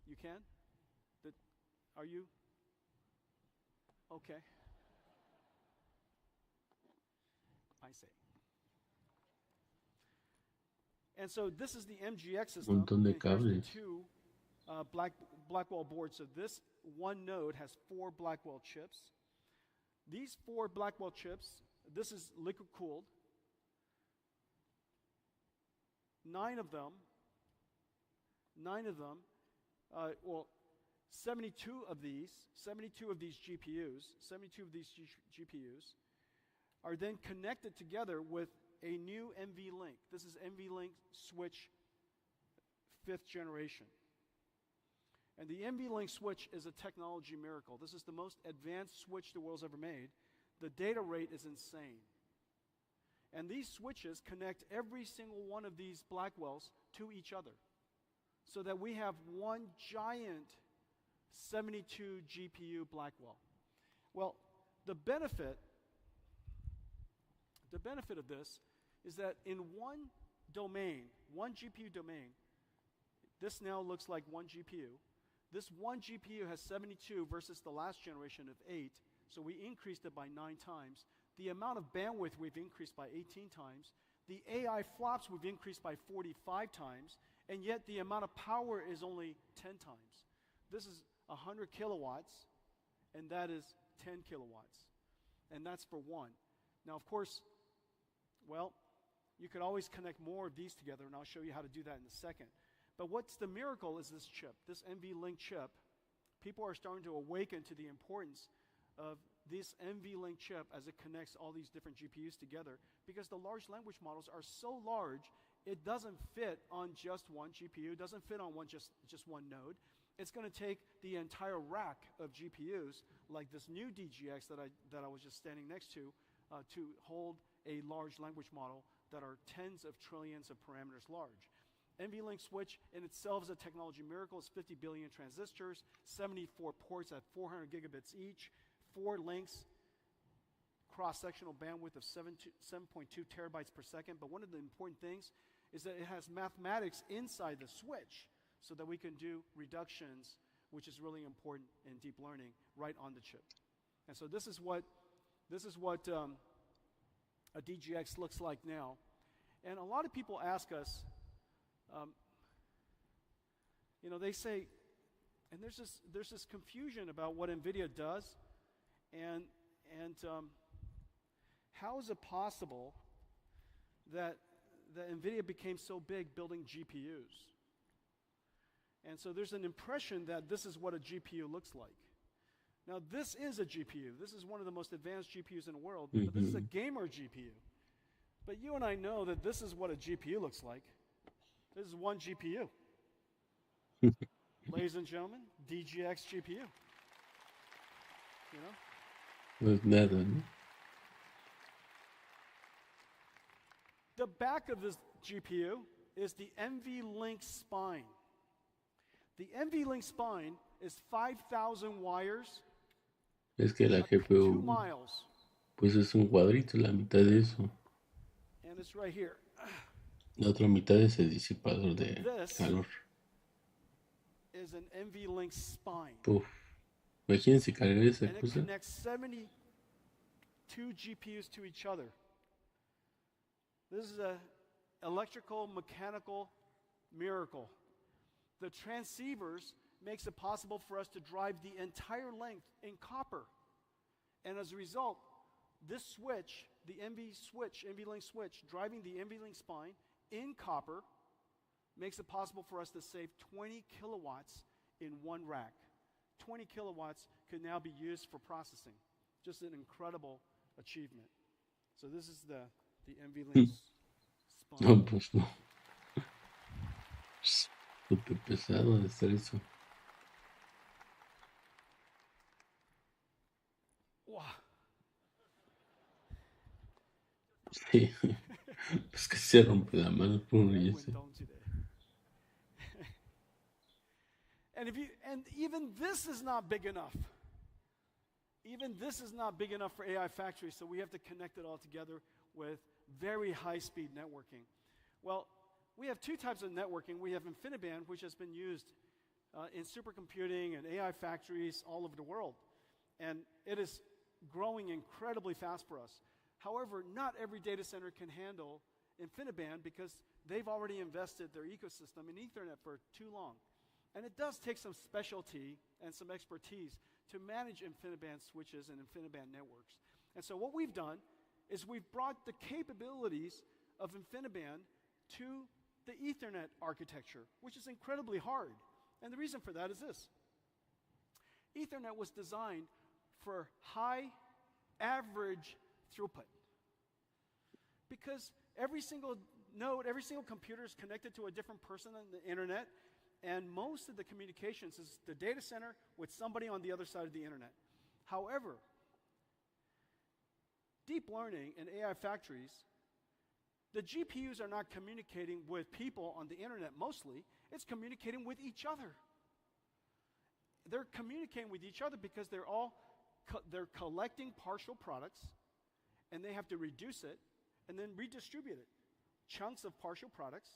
You can? Are you? Okay. I see. And so this is the MGX system. Montón de And here's cables. the 2 Blackwell boards. So this one node has 4 Blackwell chips. These 4 Blackwell chips, this is liquid cooled. 9 of them, 72 of these GPUs are then connected together with a new NVLink. This is NVLink switch 5th generation. And the NVLink switch is a technology miracle. This is the most advanced switch the world's ever made. The data rate is insane. And these switches connect every single one of these Blackwells to each other, so that we have one giant 72 GPU Blackwell. Well, the benefit of this is that in one domain, one GPU domain, this now looks like one GPU. This one GPU has 72 versus the last generation of 8, so we increased it by 9 times. The amount of bandwidth we've increased by 18 times. The AI flops we've increased by 45 times, and yet the amount of power is only 10 times. This is 100 kilowatts, and that is 10 kilowatts. And that's for one. Now, of course, well, you could always connect more of these together, and I'll show you how to do that in a second. But what's the miracle is this chip, this NVLink chip. People are starting to awaken to the importance of this NVLink chip as it connects all these different GPUs together, because the large language models are so large, it doesn't fit on just one GPU, it doesn't fit on just one node. It's going to take the entire rack of GPUs, like this new DGX that I was just standing next to hold a large language model that are tens of trillions of parameters large. NVLink switch in itself is a technology miracle. It's 50 billion transistors, 74 ports at 400 gigabits each, 4 links, cross-sectional bandwidth of 7.2 terabytes per second. But one of the important things is that it has mathematics inside the switch so that we can do reductions, which is really important in deep learning, right on the chip. And so this is what a DGX looks like now. And a lot of people ask us, they say, and there's this confusion about what NVIDIA does, and how is it possible that NVIDIA became so big building GPUs? And so there's an impression that this is what a GPU looks like. Now, this is a GPU. This is one of the most advanced GPUs in the world, but this is a gamer GPU. But you and I know that this is what a GPU looks like. This is one GPU. Ladies and gentlemen, DGX GPU. You know? With nada, no? The back of this GPU is the NVLink spine. The NVLink spine is 5,000 wires. Es que la 2 GPU, miles. pues es un cuadrito, la mitad de eso. And it's right here. La otra mitad es el disipador de calor. Is an NVLink spine. Puf. Imagínense cargar esa And it cosa. connects 72 GPUs to each other. This is an electrical, mechanical miracle. The transceivers makes it possible for us to drive the entire length in copper. And as a result, this switch, the NVLink switch, driving the NVLink spine in copper, makes it possible for us to save 20 kilowatts in one rack. 20 kilowatts could now be used for processing. Just an incredible achievement. So this is the NVLink spine. No, pues no. Súper pesado de hacer eso. Wow. Sí. Pues que se rompe la mano por uno y ese. And even this is not big enough. Even this is not big enough for AI factories, so we have to connect it all together with very high-speed networking. Well, we have 2 types of networking. We have InfiniBand, which has been used in supercomputing and AI factories all over the world. And it is growing incredibly fast for us. However, not every data center can handle InfiniBand because they've already invested their ecosystem in Ethernet for too long. And it does take some specialty and some expertise to manage InfiniBand switches and InfiniBand networks. And so what we've done is we've brought the capabilities of InfiniBand to the Ethernet architecture, which is incredibly hard. And the reason for that is this. Ethernet was designed for high average throughput. Because every single node, every single computer is connected to a different person on the internet, and most of the communications is the data center with somebody on the other side of the internet. However, deep learning and AI factories, the GPUs are not communicating with people on the internet mostly, it's communicating with each other. They're communicating with each other because they're collecting partial products, and they have to reduce it and then redistribute it. Chunks of partial products,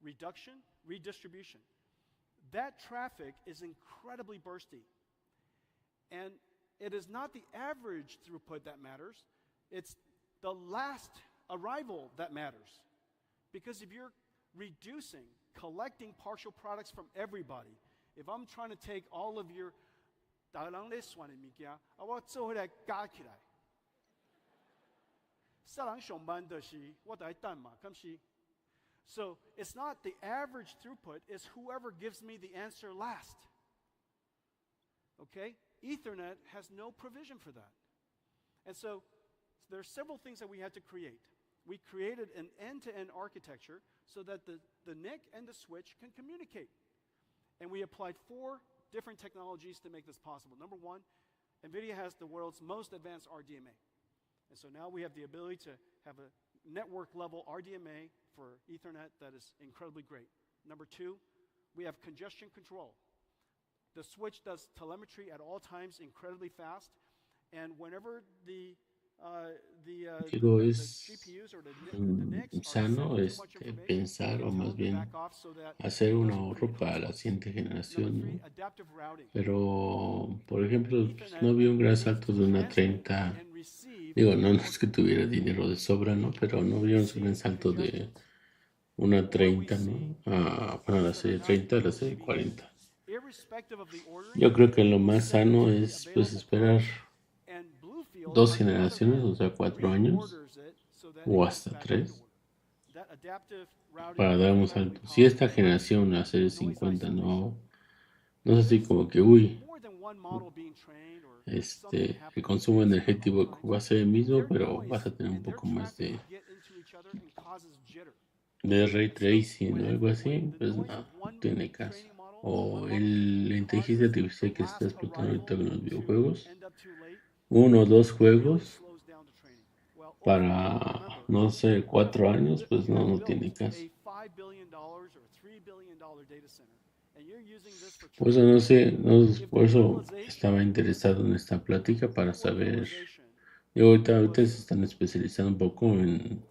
reduction, redistribution. that traffic is incredibly bursty. And it is not the average throughput that matters. It's the last arrival that matters. Because if you're collecting partial products from everybody, if I'm trying to take all of your so it's not the average throughput, it's whoever gives me the answer last. Okay? Ethernet has no provision for that. And so there are several things that we had to create. We created an end-to-end architecture so that the NIC and the switch can communicate. And we applied 4 different technologies to make this possible. Number 1, NVIDIA has the world's most advanced RDMA. And so now we have the ability to have a network-level RDMA for Ethernet that is incredibly great. Number 2, we have congestion control. The switch does telemetry at all times incredibly fast, and whenever the Digo, es sano pensar, o más bien hacer un ahorro para la siguiente generación, ¿no? Pero, por ejemplo, pues, no vi un gran salto de una 30. Digo, no es que tuviera dinero de sobra, ¿no? Pero no vi un gran salto de una 30, ¿no? Bueno, la serie 30 a la serie 40. Yo creo que lo más sano es, pues, esperar 2 generaciones, o sea, 4 años, o hasta 3, para dar un salto. Si esta generación, la serie 50, no es así como que, el consumo energético va a ser el mismo, pero vas a tener un poco más de ray tracing o algo así, pues no tiene caso. O la inteligencia artificial que se está explotando ahorita con los videojuegos, 1 o 2 juegos para, no sé, 4 años, pues no tiene caso. Por eso no sé, por eso estaba interesado en esta plática para saber. Y ahorita se están especializando un poco en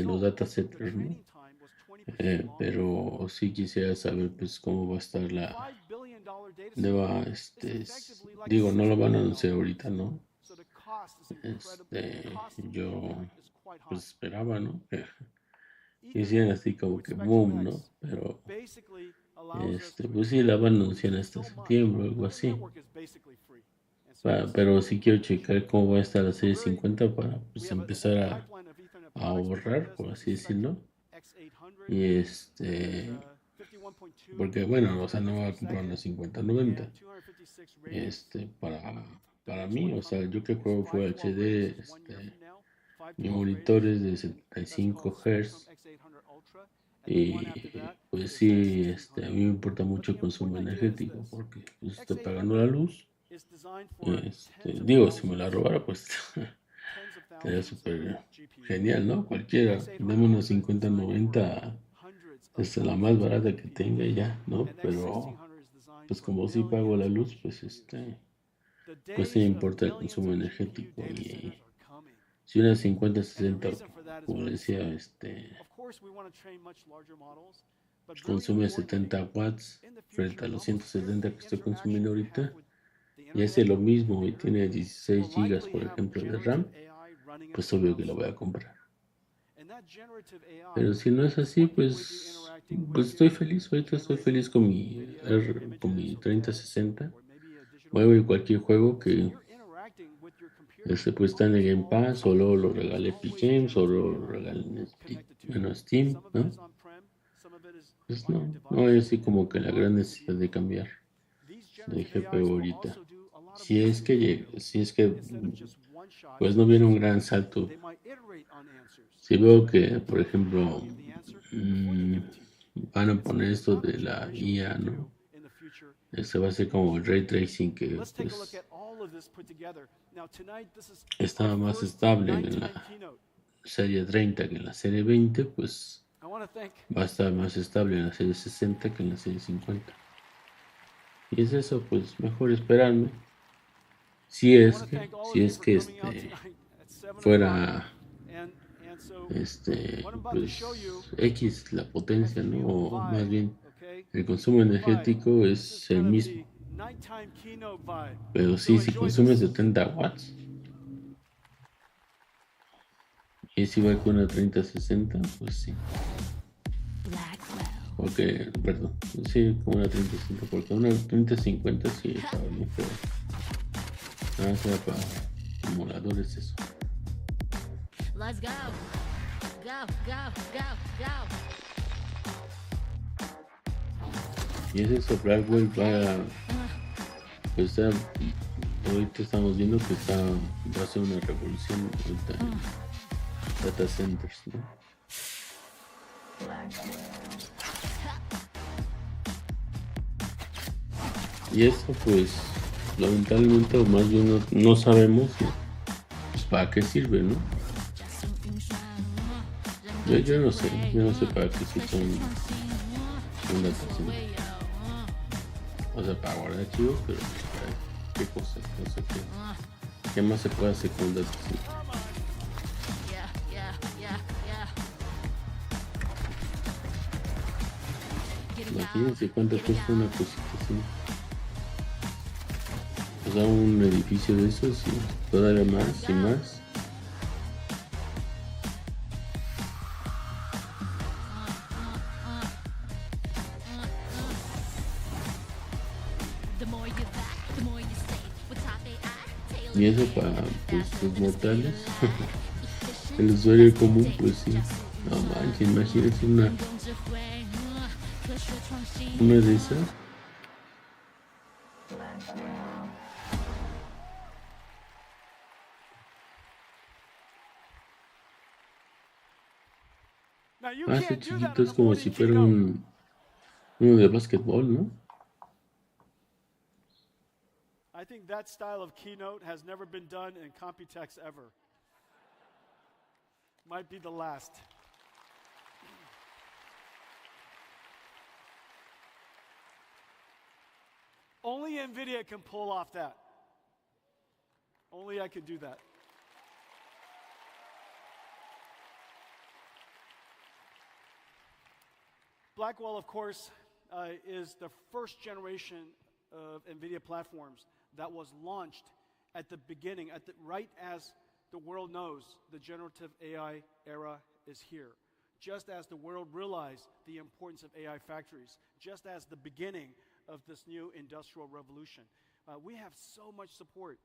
los datasetters, ¿no? Pero sí quisiera saber, pues, cómo va a estar la nueva, digo, no lo van a anunciar ahorita, ¿no? Yo, pues, esperaba, ¿no? Que hicieran así como que boom, ¿no? Pero, pues sí, la van a anunciar hasta septiembre o algo así. Pero sí quiero checar cómo va a estar la serie 50 para, pues, empezar a ahorrar, por así decirlo. Y porque bueno, o sea, no voy a comprar una 5090. Para mí, o sea, yo que juego Full HD, mi monitor es de 75 Hz. Y pues sí, a mí me importa mucho el consumo energético porque, pues, estoy pagando la luz. Digo, si me la robara, pues estaría súper genial, ¿no? Cualquiera, dame una 5090, la más barata que tenga y ya, ¿no? Pero, pues como sí pago la luz, pues pues sí me importa el consumo energético. Y si una 5060, como decía, consume 70 watts frente a los 170 que estoy consumiendo ahorita, y hace lo mismo y tiene 16 gigas, por ejemplo, de RAM, pues obvio que lo voy a comprar. Pero si no es así, pues estoy feliz. Ahorita estoy feliz con mi 3060. Voy a ver cualquier juego que pues está en el Game Pass, o luego lo regale Epic Games, o lo regale en Steam, ¿no? Pues no hay así como que la gran necesidad de cambiar de GPU ahorita. Si es que pues no viene un gran salto. Si veo que, por ejemplo, van a poner esto de la IA, ¿no? Va a ser como el ray tracing, que pues estaba más estable en la serie 30 que en la serie 20, pues va a estar más estable en la serie 60 que en la serie 50. Y es eso, pues mejor esperarme. Si es que fuera pues X la potencia, ¿no? O más bien El consumo energético es el mismo. Pero sí, si consume 70 watts y es igual que una 3060, pues sí. Porque, perdón, sí, como una 3060, porque una 3050 sí estaba bien feo. Nada, sea para emuladores eso. Let's go. Go, go, go, go. Y es eso, Blackwell va, pues ahorita estamos viendo que va a ser una revolución ahorita en data centers, ¿no? Y eso pues lamentablemente o más bien no sabemos pues, para qué sirve, ¿no? Yo no sé para qué sirve un data center. O sea, para guardar archivos, pero para qué cosas, no sé qué más se puede hacer con un data center. Imagínense cuánto cuesta una cosita así. O sea, un edificio de esos y todavía más y más. Y eso para pues, los mortales. El usuario común, pues sí. No manches, imagínense una de esas. Ese chiquito es como si fuera uno de básquetbol, ¿no? I think that style of Keynote has never been done in COMPUTEX ever. Might be the last. Only NVIDIA can pull off that. Only I can do that. Blackwell, of course, is the first generation of NVIDIA platforms that was launched at the beginning, right as the world knows the generative AI era is here. Just as the world realized the importance of AI factories, just as the beginning of this new industrial revolution. We have so much support.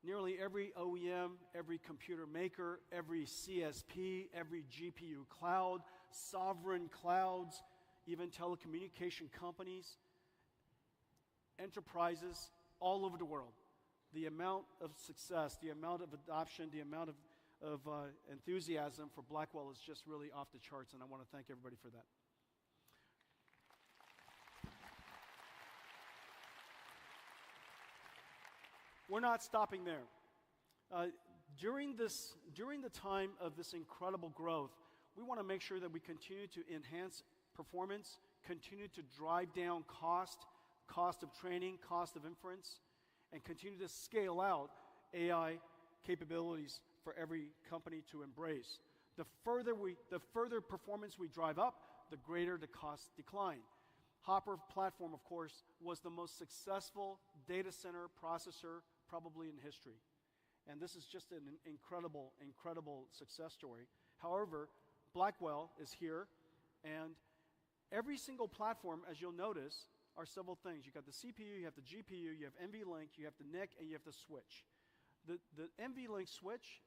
Nearly every OEM, every computer maker, every CSP, every GPU cloud, sovereign clouds, even telecommunication companies, enterprises all over the world. The amount of success, the amount of adoption, the amount of enthusiasm for Blackwell is just really off the charts, and I want to thank everybody for that. We're not stopping there. During the time of this incredible growth, we want to make sure that we continue to enhance performance, continue to drive down cost of training, cost of inference, and continue to scale out AI capabilities for every company to embrace. The further performance we drive up, the greater the cost decline. Hopper platform, of course, was the most successful data center processor probably in history. And this is just an incredible, incredible success story. However, Blackwell is here, and every single platform, as you'll notice, are several things. You got the CPU, you have the GPU, you have NVLink, you have the NIC, and you have the switch. The NVLink switch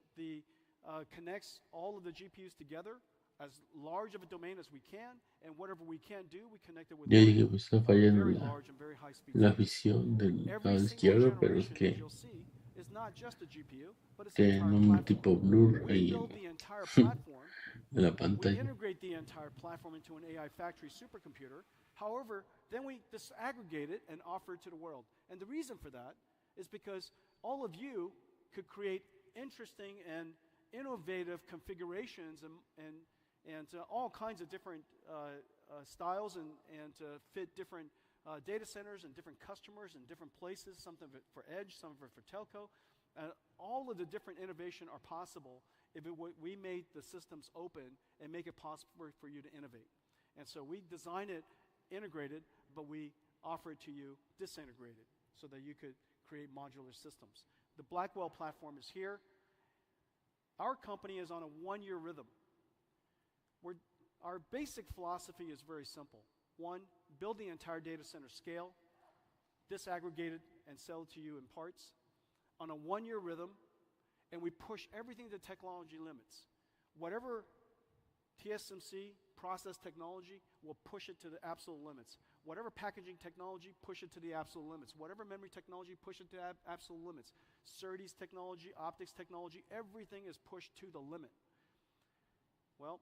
connects all of the GPUs together as large of a domain as we can, and whatever we can't do, we connect it with Ya dije, pues está fallando very large and very high speed. la visión del lado izquierdo, pero es que is not just a GPU, but it's tiene un tipo blur ahí en la We pantalla. integrate the entire platform into an AI factory supercomputer. However, then we disaggregate it and offer it to the world. And the reason for that is because all of you could create interesting and innovative configurations and all kinds of different styles and fit different data centers and different customers and different places, some of it for edge, some of it for telco. All of the different innovation are possible if we made the systems open and make it possible for you to innovate. And so we design it integrated but we offer it to you disintegrated so that you could create modular systems. The Blackwell platform is here. Our company is on a 1-year rhythm. Our basic philosophy is very simple. 1, build the entire data center scale, disaggregate it, and sell it to you in parts on a 1-year rhythm, and we push everything to technology limits. Whatever TSMC process technology, will push it to the absolute limits. Whatever packaging technology, push it to the absolute limits. Whatever memory technology, push it to absolute limits. SerDes technology, optics technology, everything is pushed to the limit. Well,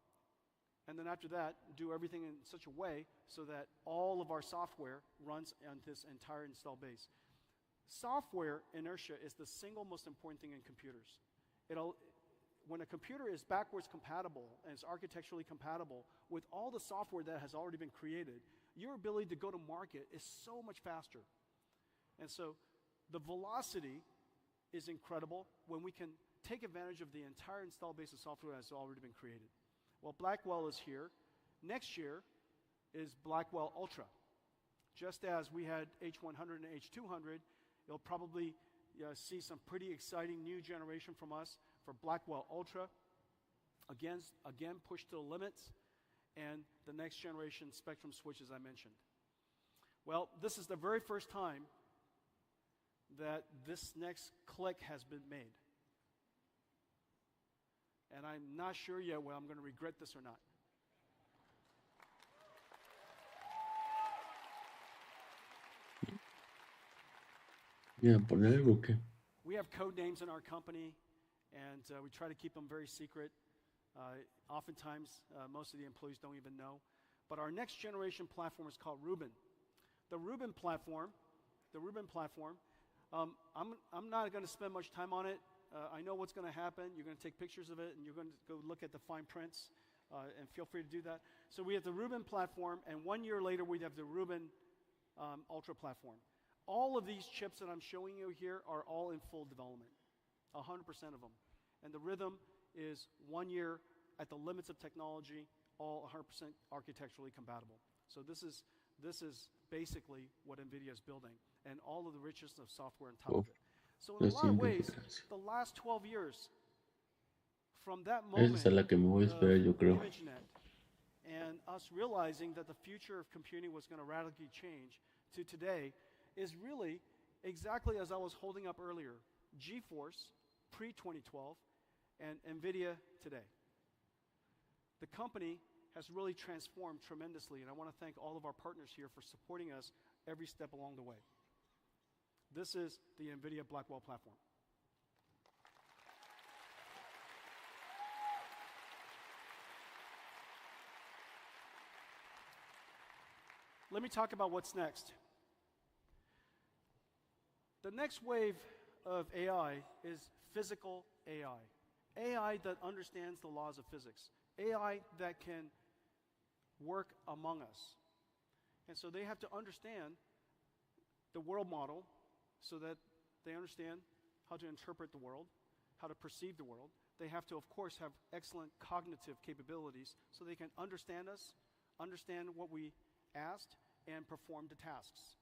and then after that, do everything in such a way so that all of our software runs on this entire install base. Software inertia is the single most important thing in computers. When a computer is backwards compatible and it's architecturally compatible with all the software that has already been created, your ability to go to market is so much faster. And so the velocity is incredible when we can take advantage of the entire install base of software that's already been created. Well, Blackwell is here. Next year is Blackwell Ultra. Just as we had H100 and H200, you'll probably see some pretty exciting new generation from us for Blackwell Ultra. Again, pushed to the limits, and the next generation Spectrum switch, as I mentioned. Well, this is the very first time that this next click has been made. And I'm not sure yet whether I'm going to regret this or not. Yeah, poner algo que. We have code names in our company, and we try to keep them very secret. Oftentimes, most of the employees don't even know. But our next generation platform is called Rubin. The Rubin platform, I'm not going to spend much time on it. I know what's going to happen. You're going to take pictures of it, and you're going to go look at the fine prints, and feel free to do that. So we have the Rubin platform, and 1 year later, we have the Rubin Ultra platform. All of these chips that I'm showing you here are all in full development, 100% of them. And the rhythm is 1 year at the limits of technology, all 100% architecturally compatible. So this is basically what NVIDIA is building, and all of the richness of software on top of it. So in a lot of ways, the last 12 years, from that moment Esa es la que me voy a esperar, yo creo. ImageNet, and us realizing that the future of computing was going to radically change to today, is really exactly as I was holding up earlier. GeForce, pre-2012, and NVIDIA today. The company has really transformed tremendously, and I want to thank all of our partners here for supporting us every step along the way. This is the NVIDIA Blackwell platform. Let me talk about what's next. The next wave of AI is physical AI. AI that understands the laws of physics. AI that can work among us. And so they have to understand the world model so that they understand how to interpret the world, how to perceive the world. They have to, of course, have excellent cognitive capabilities so they can understand us, understand what we asked, and perform the tasks.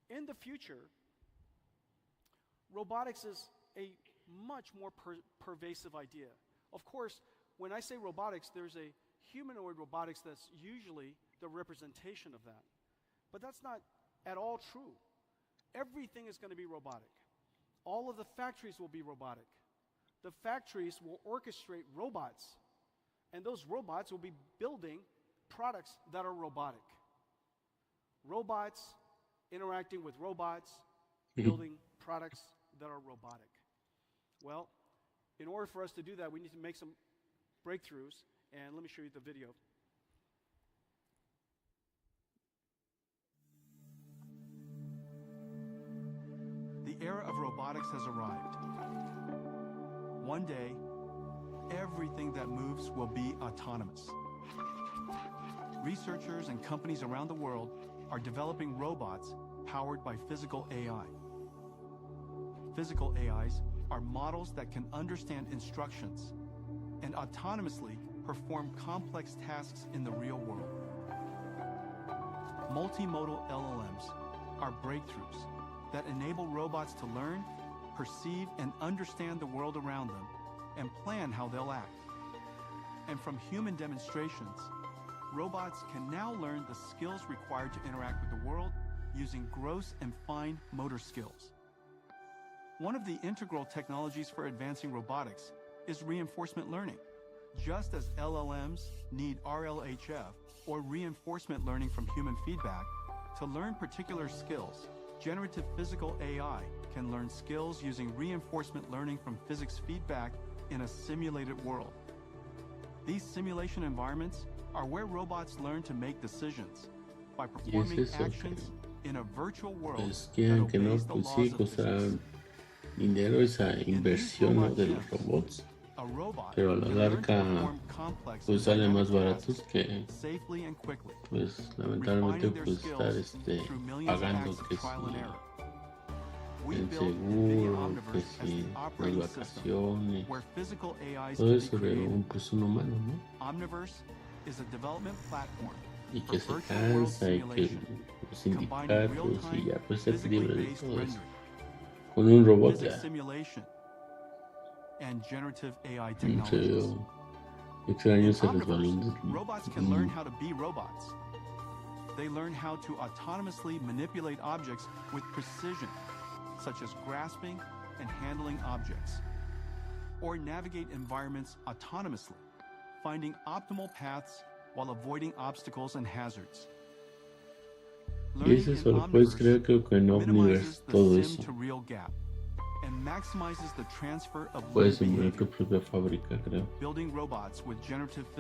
In the future, robotics is a much more pervasive idea. Of course, when I say robotics, there's a humanoid robotics that's usually the representation of that. But that's not at all true. Everything is going to be robotic. All of the factories will be robotic. The factories will orchestrate robots, and those robots will be building products that are robotic. Robots interacting with robots, building products that are robotic. Well, in order for us to do that, we need to make some breakthroughs, and let me show you the video. The era of robotics has arrived. One day, everything that moves will be autonomous. Researchers and companies around the world are developing robots powered by physical AI. Physical AIs are models that can understand instructions and autonomously perform complex tasks in the real world. Multimodal LLMs are breakthroughs that enable robots to learn, perceive, and understand the world around them and plan how they'll act. And from human demonstrations, robots can now learn the skills required to interact with the world using gross and fine motor skills. One of the integral technologies for advancing robotics is reinforcement learning. Just as LLMs need RLHF, or reinforcement learning from human feedback, to learn particular skills, generative physical AI can learn skills using reinforcement learning from physics feedback in a simulated world. These simulation environments are where robots learn to make decisions by performing actions in a virtual world that obeys the laws of physics. Dinero esa inversión, ¿no?, de los robots, pero a la larga pues sale más baratos que pues lamentablemente pues estar pagando que si el seguro, que si las vacaciones, todo eso de un humano, ¿no? Y que se cansa y que los sindicatos y ya pues ser libre de todo eso. Con un robot ya. Extraño ese resbalón. Robots can learn how to be robots. They learn how to autonomously manipulate objects with precision, such as grasping and handling objects, or navigate environments autonomously, finding optimal paths while avoiding obstacles and hazards. Y eso solo puedes creer que en Omniverse todo eso. Puedes simular tu propia fábrica, creo.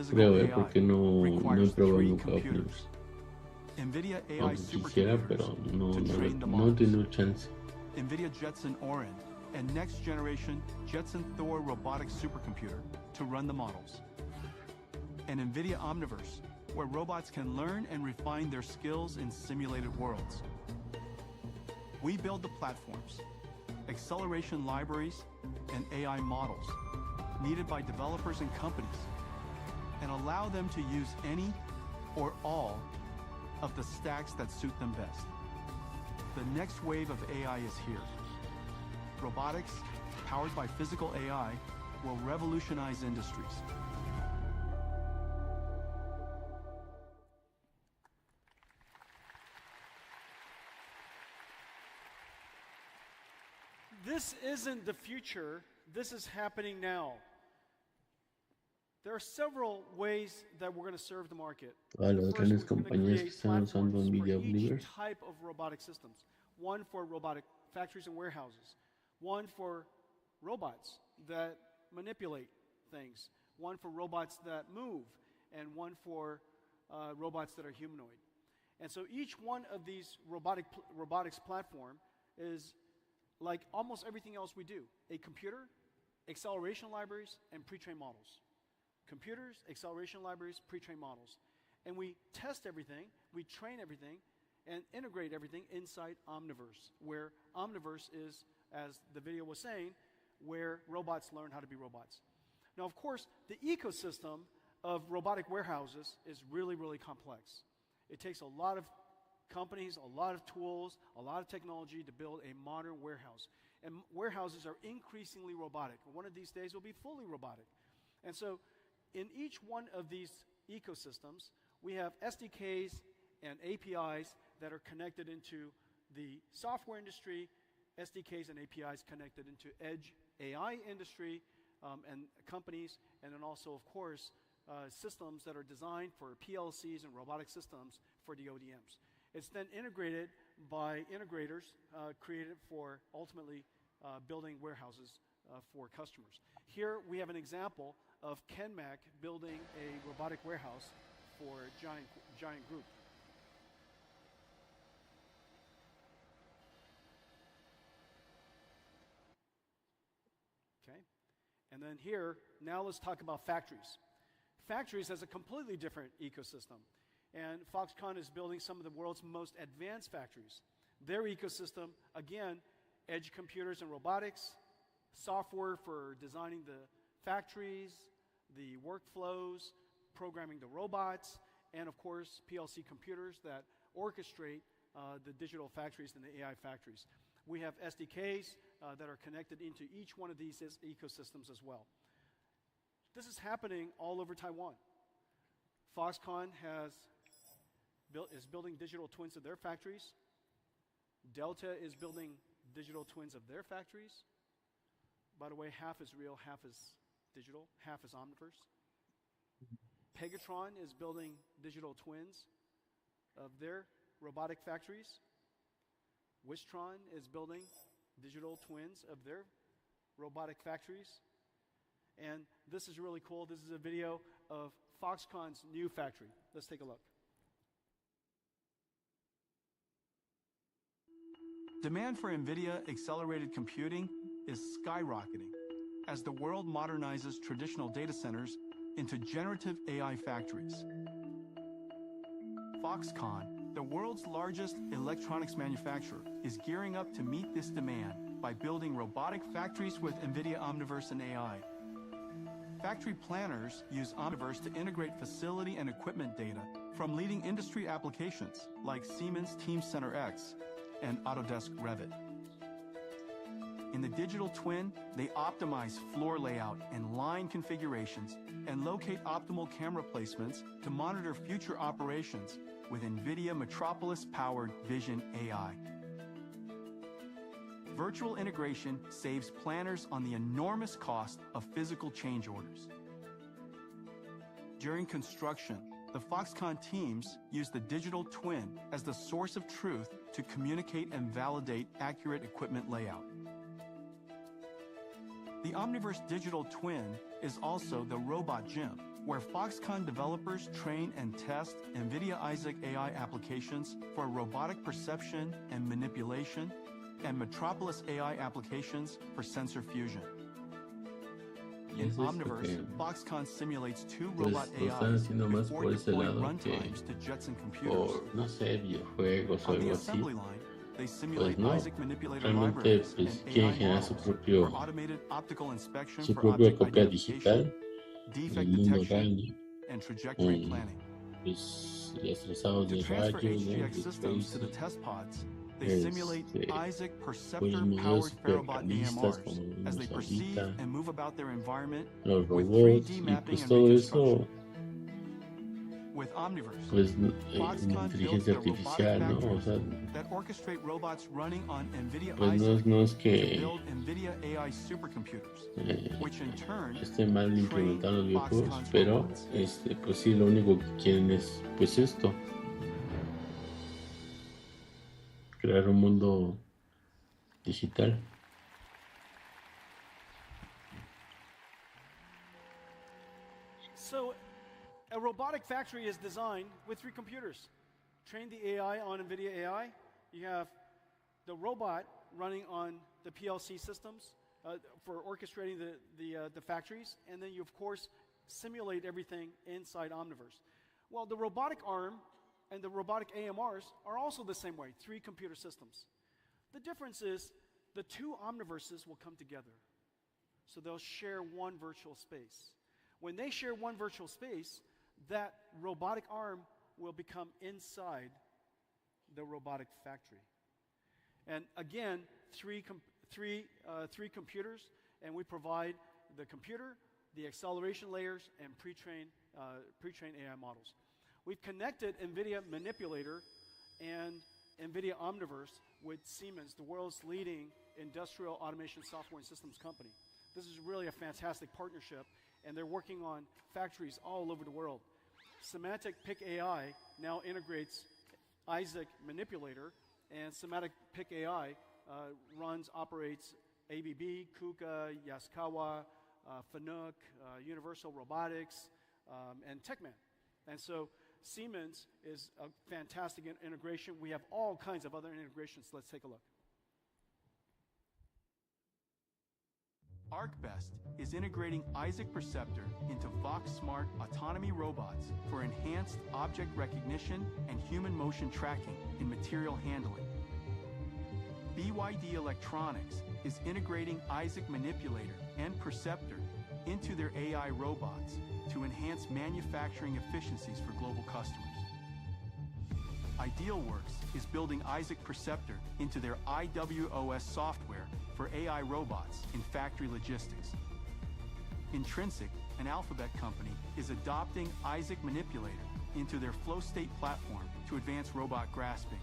Creo, porque no he probado nunca Omniverse. Aunque quisiera, pero no he tenido chance. NVIDIA Jetson Orin and next generation Jetson Thor robotic supercomputer to run the models. And NVIDIA Omniverse, where robots can learn and refine their skills in simulated worlds. We build the platforms, acceleration libraries, and AI models needed by developers and companies, and allow them to use any or all of the stacks that suit them best. The next wave of AI is here. Robotics, powered by physical AI, will revolutionize industries. This isn't the future, this is happening now. There are several ways that we're going to serve the market. Las grandes compañías que están usando NVIDIA Omniverse. Type of robotic systems. One for robotic factories and warehouses. One for robots that manipulate things. One for robots that move. And one for robots that are humanoid. And so each one of these robotics platform is like almost everything else we do. A computer, acceleration libraries, and pre-trained models. Computers, acceleration libraries, pre-trained models. And we test everything, we train everything, and integrate everything inside Omniverse, where Omniverse is, as the video was saying, where robots learn how to be robots. Now, of course, the ecosystem of robotic warehouses is really, really complex. It takes a lot of companies, a lot of tools, a lot of technology to build a modern warehouse. And warehouses are increasingly robotic. One of these days will be fully robotic. And so in each one of these ecosystems, we have SDKs and APIs that are connected into the software industry, SDKs and APIs connected into edge AI industry and companies, and then also, of course, systems that are designed for PLCs and robotic systems for the ODMs. It's then integrated by integrators created for ultimately building warehouses for customers. Here we have an example of Kenmac building a robotic warehouse for Giant Group. Okay, and then here, now let's talk about factories. Factories has a completely different ecosystem. And Foxconn is building some of the world's most advanced factories. Their ecosystem, again, edge computers and robotics, software for designing the factories, the workflows, programming the robots, and of course, PLC computers that orchestrate the digital factories and the AI factories. We have SDKs that are connected into each one of these ecosystems as well. This is happening all over Taiwan. Foxconn is building digital twins of their factories. Delta is building digital twins of their factories. By the way, half is real, half is digital, half is Omniverse. Pegatron is building digital twins of their robotic factories. Wistron is building digital twins of their robotic factories. And this is really cool. This is a video of Foxconn's new factory. Let's take a look. Demand for NVIDIA accelerated computing is skyrocketing as the world modernizes traditional data centers into generative AI factories. Foxconn, the world's largest electronics manufacturer, is gearing up to meet this demand by building robotic factories with NVIDIA Omniverse and AI. Factory planners use Omniverse to integrate facility and equipment data from leading industry applications like Siemens Teamcenter X and Autodesk Revit. In the digital twin, they optimize floor layout and line configurations and locate optimal camera placements to monitor future operations with NVIDIA Metropolis-powered Vision AI. Virtual integration saves planners on the enormous cost of physical change orders. During construction, the Foxconn teams use the digital twin as the source of truth to communicate and validate accurate equipment layout. The Omniverse digital twin is also the robot gym, where Foxconn developers train and test NVIDIA Isaac AI applications for robotic perception and manipulation, and Metropolis AI applications for sensor fusion. In Omniverse, Foxconn simulates two robot AIs before deploying runtimes to Jetson computers. On the assembly line, they simulate Isaac manipulator libraries and AI models for automated optical inspection for object identification, defect detection, and trajectory planning. To transfer HGX systems to the test pods, they simulate Isaac perceptor-powered Ferrobot AMRs as they perceive and move about their environment with 3D mapping and reconstruction. With Omniverse, Foxconn builds the robotic factories that orchestrate robots running on NVIDIA Isaac to build NVIDIA AI supercomputers, which in turn estén mal train implementados los videojuegos, Foxconn's pero robots. pues sí, lo único que quieren es pues esto, crear un mundo digital. So a robotic factory is designed with 3 computers. Train the AI on NVIDIA AI. You have the robot running on the PLC systems for orchestrating the factories. And then you, of course, simulate everything inside Omniverse. Well, the robotic arm and the robotic AMRs are also the same way, 3 computer systems. The difference is the 2 Omniverses will come together. So they'll share one virtual space. When they share one virtual space, that robotic arm will become inside the robotic factory. And again, three computers, and we provide the computer, the acceleration layers, and pre-trained AI models. We've connected NVIDIA Manipulator and NVIDIA Omniverse with Siemens, the world's leading industrial automation software and systems company. This is really a fantastic partnership, and they're working on factories all over the world. Semantic Pick AI now integrates Isaac Manipulator, and Semantic Pick AI operates ABB, KUKA, Yaskawa, Fanuc, Universal Robotics, and Techman. And so Siemens is a fantastic integration. We have all kinds of other integrations. Let's take a look. ArcBest is integrating Isaac Perceptor into VoxSmart autonomy robots for enhanced object recognition and human motion tracking in material handling. BYD Electronics is integrating Isaac Manipulator and Perceptor into their AI robots to enhance manufacturing efficiencies for global customers. Idealworks is building Isaac Perceptor into their IWOS software for AI robots in factory logistics. Intrinsic, an Alphabet company, is adopting Isaac Manipulator into their flow state platform to advance robot grasping.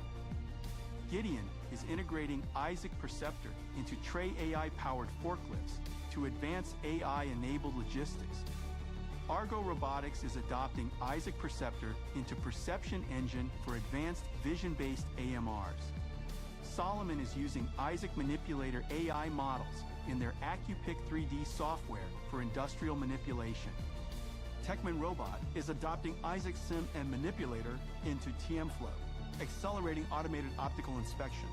Gideon is integrating Isaac Perceptor into Tray AI-powered forklifts to advance AI-enabled logistics. Argo Robotics is adopting Isaac Perceptor into Perception Engine for advanced vision-based AMRs. Solomon is using Isaac Manipulator AI models in their AccuPick 3D software for industrial manipulation. Techman Robot is adopting Isaac Sim and Manipulator into TMFlow, accelerating automated optical inspection.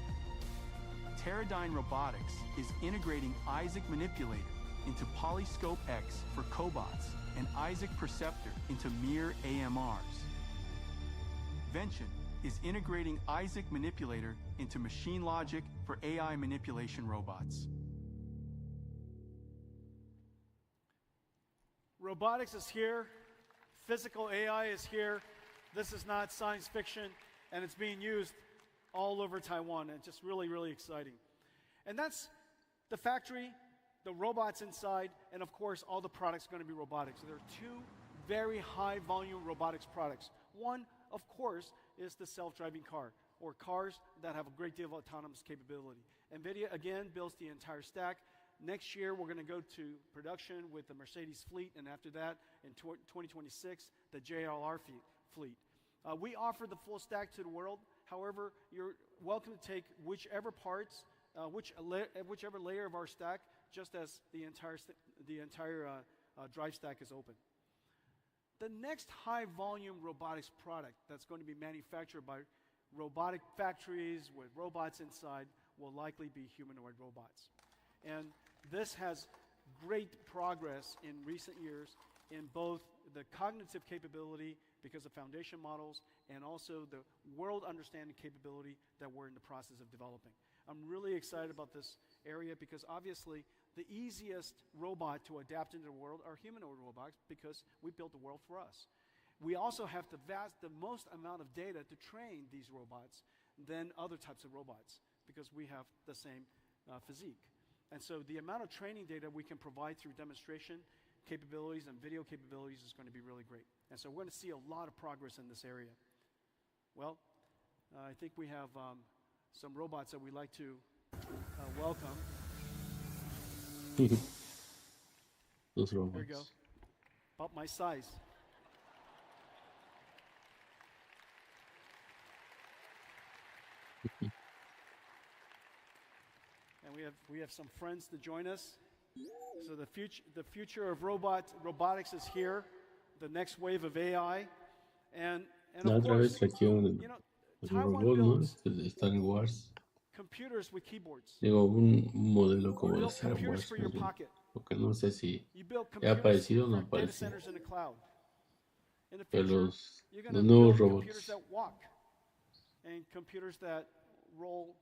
Teradyne Robotics is integrating Isaac Manipulator into Polyscope X for cobots and Isaac Perceptor into Mir AMRs. Vention is integrating Isaac Manipulator into machine logic for AI manipulation robots. Robotics is here. Physical AI is here. This is not science fiction, and it's being used all over Taiwan. And it's just really, really exciting. And that's the factory, the robots inside, and of course, all the products are going to be robotics. So there are two very high volume robotics products. One, of course, is the self-driving car, or cars that have a great deal of autonomous capability. NVIDIA, again, builds the entire stack. Next year, we're going to go to production with the Mercedes fleet, and after that, in 2026, the JLR fleet. We offer the full stack to the world. However, you're welcome to take whichever parts, whichever layer of our stack, just as the entire drive stack is open. The next high-volume robotics product that's going to be manufactured by robotic factories with robots inside will likely be humanoid robots. And this has great progress in recent years in both the cognitive capability because of foundation models and also the world understanding capability that we're in the process of developing. I'm really excited about this area because obviously the easiest robot to adapt into the world are humanoid robots because we built the world for us. We also have the most amount of data to train these robots than other types of robots because we have the same physique. And so the amount of training data we can provide through demonstration capabilities and video capabilities is going to be really great. And so we're going to see a lot of progress in this area. Well, I think we have some robots that we'd like to welcome. Those robots. There you go. About my size. And we have some friends to join us. So the future of robotics is here. The next wave of AI, and La of otra course, vez trajeron el robot, ¿no? De Star Wars. computers with keyboards. Digo, un modelo como de Build Star computers Wars, for your más bien. pocket. Porque no sé si You build ya ha computers aparecido o no for data aparece. centers in the cloud. In the Pero future, you're los going to nuevos build computers robots, that walk and computers that roll,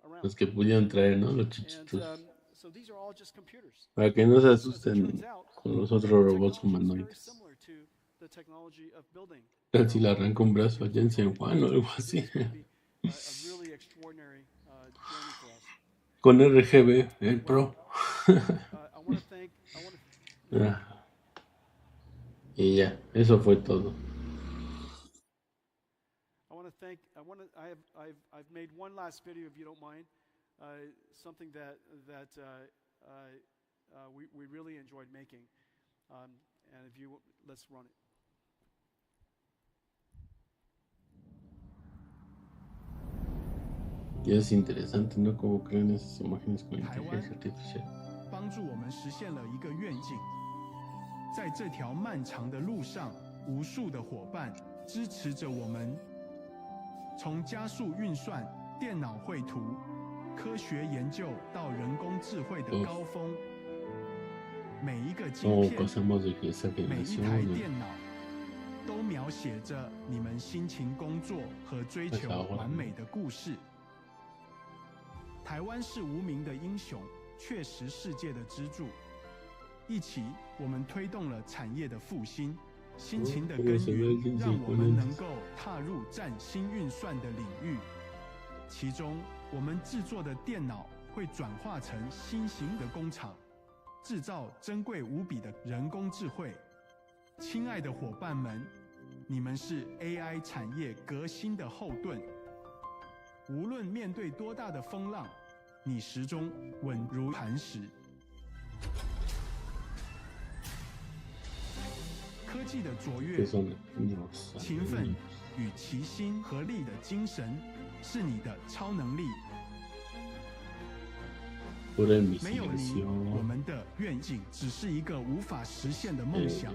around. los que pudieran traer, ¿no? Los And chichitos. so these are all just computers. Para que no se As it asusten turns out, con los otros the robots technology is very humanoides. similar to the technology of building. Si le arranca un brazo a Jensen Huang o algo así. It's going to be a really extraordinary journey for us. Con RGB, el Pro. I want to thank. Y ya, eso fue todo. I've made one last video, if you don't mind. Something that we really enjoyed making, and if you let's run it. Y es interesante, ¿no? Cómo crean esas imágenes con inteligencia artificial. 帮助我们实现了一个愿景，在这条漫长的路上，无数的伙伴支持着我们，从加速运算、电脑绘图、科学研究到人工智慧的高峰，每一个晶片、每一台电脑，都描写着你们辛勤工作和追求完美的故事。台湾是无名的英雄，确实世界的支柱。一起，我们推动了产业的复兴，辛勤的耕耘，让我们能够踏入占星运算的领域。其中，我们制作的电脑会转化成新型的工厂，制造珍贵无比的人工智慧。亲爱的伙伴们，你们是 AI 产业革新的后盾。无论面对多大的风浪，你始终稳如磐石。科技的卓越、勤奋与齐心合力的精神，是你的超能力。没有你，我们的愿景只是一个无法实现的梦想。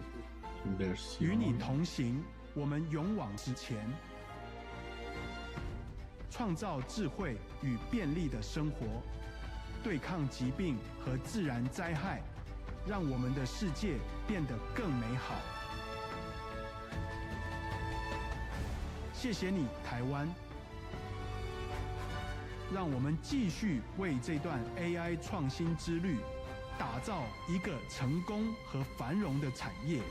与你同行，我们勇往直前。创造智慧与便利的生活，对抗疾病和自然灾害，让我们的世界变得更美好。谢谢你，台湾。让我们继续为这段 AI 创新之旅，打造一个成功和繁荣的产业。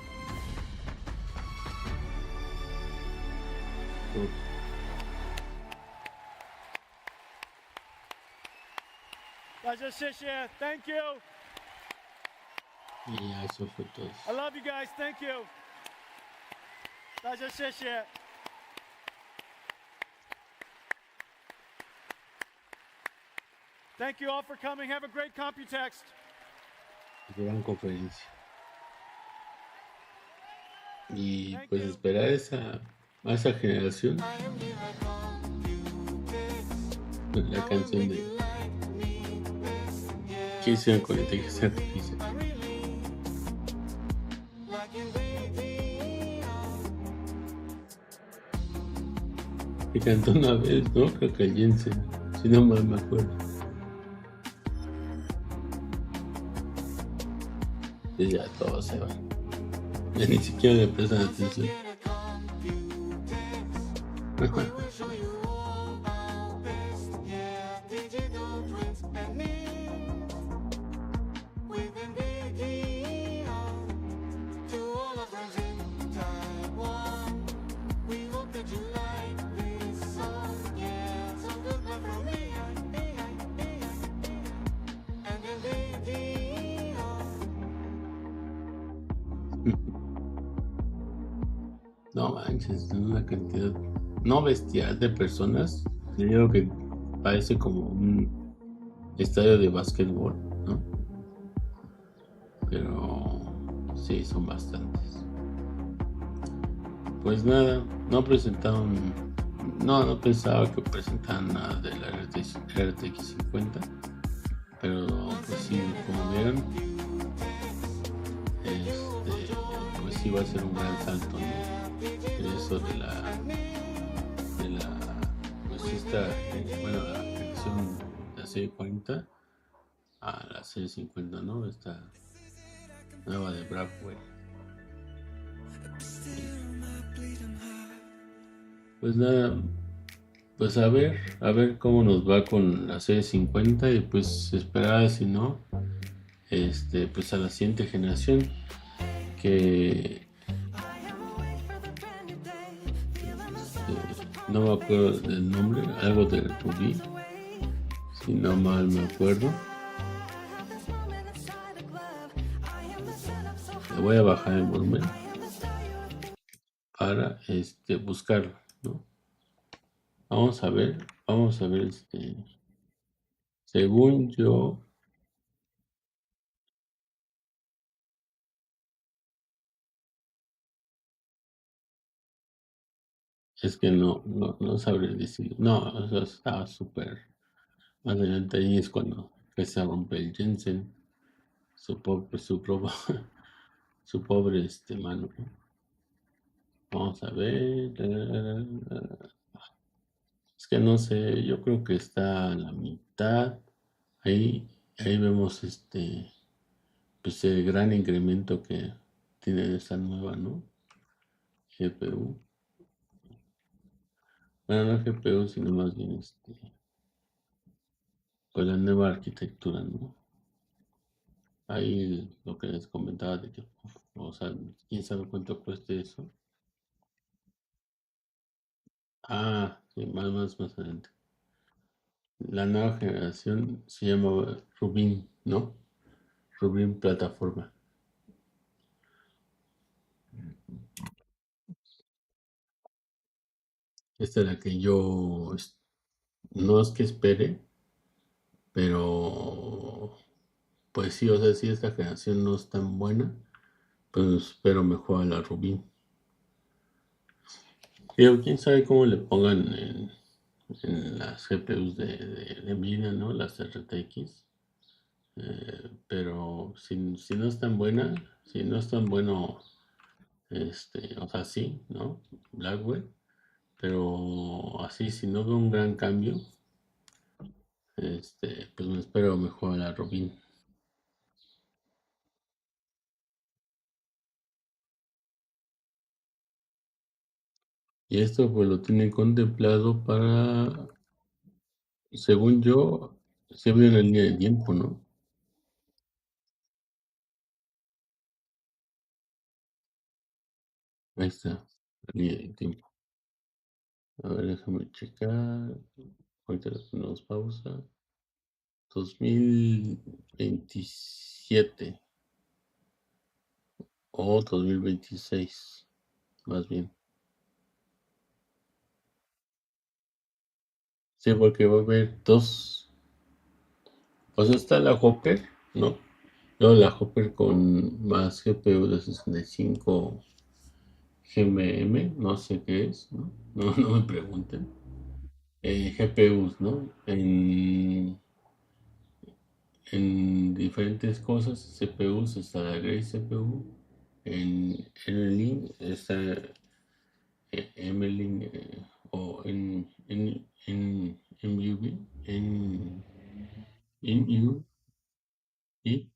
大家谢谢 ，Thank you. Y eso fue todo. I love you guys. Thank you. 大家谢谢。Thank you all for coming. Have a great COMPUTEX. Gran conferencia. Y pues esperar a esa generación. La canción de ¿qué hicieron con inteligencia artificial? Que cantó una vez, ¿no? Creo que Jensen, si no mal me acuerdo. Y ya todos se van. Ya ni siquiera le prestan atención. No manches, una cantidad no bestial de personas. Yo digo que parece como un estadio de básquetbol, ¿no? Pero sí, son bastantes. Pues nada, no presentaron. No pensaba que presentaran nada de la RTX 50. Pero pues sí, como vieron, pues sí va a ser un gran salto, ¿no? Eso de la pues esta, bueno, la versión de la serie 40 a la serie 50, ¿no? Esta nueva de Brackwell. Pues nada, pues a ver cómo nos va con la serie 50 y pues esperar, si no, pues a la siguiente generación que no me acuerdo del nombre, algo de Rubí, si no mal me acuerdo. Le voy a bajar el volumen para buscarlo, ¿no? Vamos a ver, según yo, es que no sabré decir. No, eso estaba súper más adelante. Ahí es cuando que se rompe el Jensen, su pobre mano. Vamos a ver. Es que no sé, yo creo que está a la mitad. Ahí vemos pues el gran incremento que tiene esta nueva, ¿no? GPU. Bueno, no GPU, sino más bien pues la nueva arquitectura, ¿no? ahí lo que les comentaba de que, o sea, quién sabe cuánto cueste eso. Ah, sí, más adelante. La nueva generación se llama Rubin, ¿no? Rubin plataforma. Esta es la que yo no es que espere, pero pues sí, o sea, si esta generación no es tan buena, pues espero mejor a la Rubin. Digo, quién sabe cómo le pongan en las GPUs de NVIDIA, ¿no? Las RTX. Pero si no es tan buena, si no es tan bueno, o sea, sí, ¿no? Blackwell, pero así, si no veo un gran cambio, pues me espero mejor a la Rubin. Y esto pues lo tienen contemplado para, según yo, se ve en la línea de tiempo, ¿no? Ahí está, la línea de tiempo. A ver, déjame checar. Ahorita le ponemos pausa. 2027 o 2026, más bien. Sí, porque va a haber dos. O sea, está la Hopper, ¿no? Luego la Hopper con más GPU de 65 GMM, no sé qué es, ¿no? No me pregunten. GPUs, ¿no? En diferentes cosas, CPUs, está la Grace CPU, en Link está MLink o en MUV, en y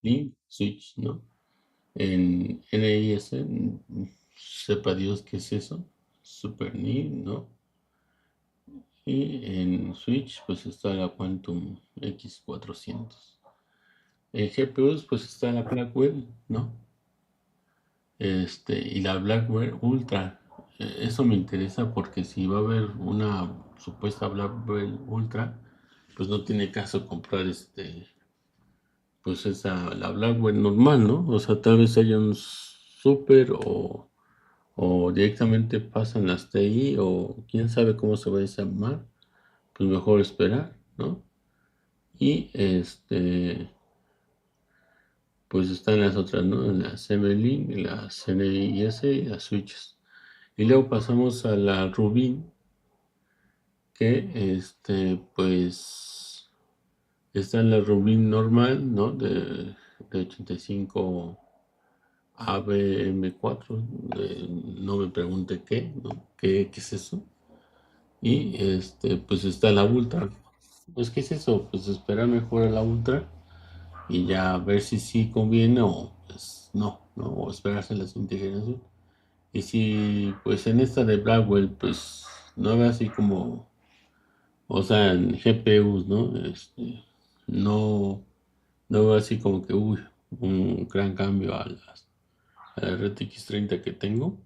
Link Switch, ¿no? En NIS, sepa Dios qué es eso, Super NI, ¿no? Y en Switch, pues está la Quantum X400. En GPUs, pues está la Blackwell, ¿no? Y la Blackwell Ultra. Eso me interesa porque si va a haber una supuesta Blackwell Ultra, pues no tiene caso comprar pues la Blackwell normal, ¿no? O sea, tal vez haya un Super o directamente pasan las TI o quién sabe cómo se va a llamar, pues mejor esperar, ¿no? Y pues están las otras, ¿no? Las MLink, las NIS y las switches. Y luego pasamos a la Rubin, que pues está en la Rubin normal, ¿no? De 85 ABM4, no me pregunte qué, ¿no? ¿Qué es eso? Y pues está la Ultra. Pues, ¿qué es eso? Pues esperar mejor a la Ultra y ya ver si sí conviene o pues no, ¿no? O esperarse la siguiente generación. Y si pues en esta de Blackwell, pues no ve así como, o sea, en GPUs, ¿no? No, no veo así como que, uy, un gran cambio a la RTX 30 que tengo.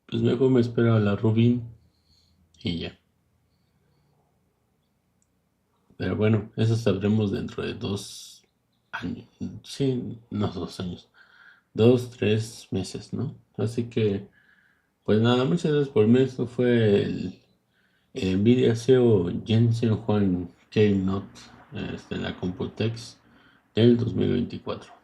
Pues mejor me espero a la Rubin y ya. Pero bueno, eso sabremos dentro de 2 años. Sí, no 2 años. 2, 3 meses, ¿no? Así que, pues nada, muchas gracias por mí. Esto fue el NVIDIA CEO Jensen Huang Keynote en la COMPUTEX del 2024.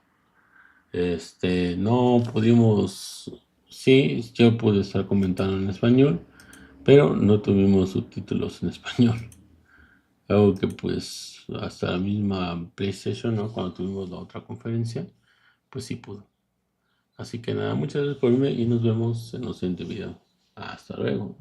No pudimos, sí, yo pude estar comentando en español, pero no tuvimos subtítulos en español. Algo que pues hasta la misma PlayStation, ¿no? Cuando tuvimos la otra conferencia, pues sí pudo. Así que nada, muchas gracias por verme y nos vemos en el siguiente video. Hasta luego.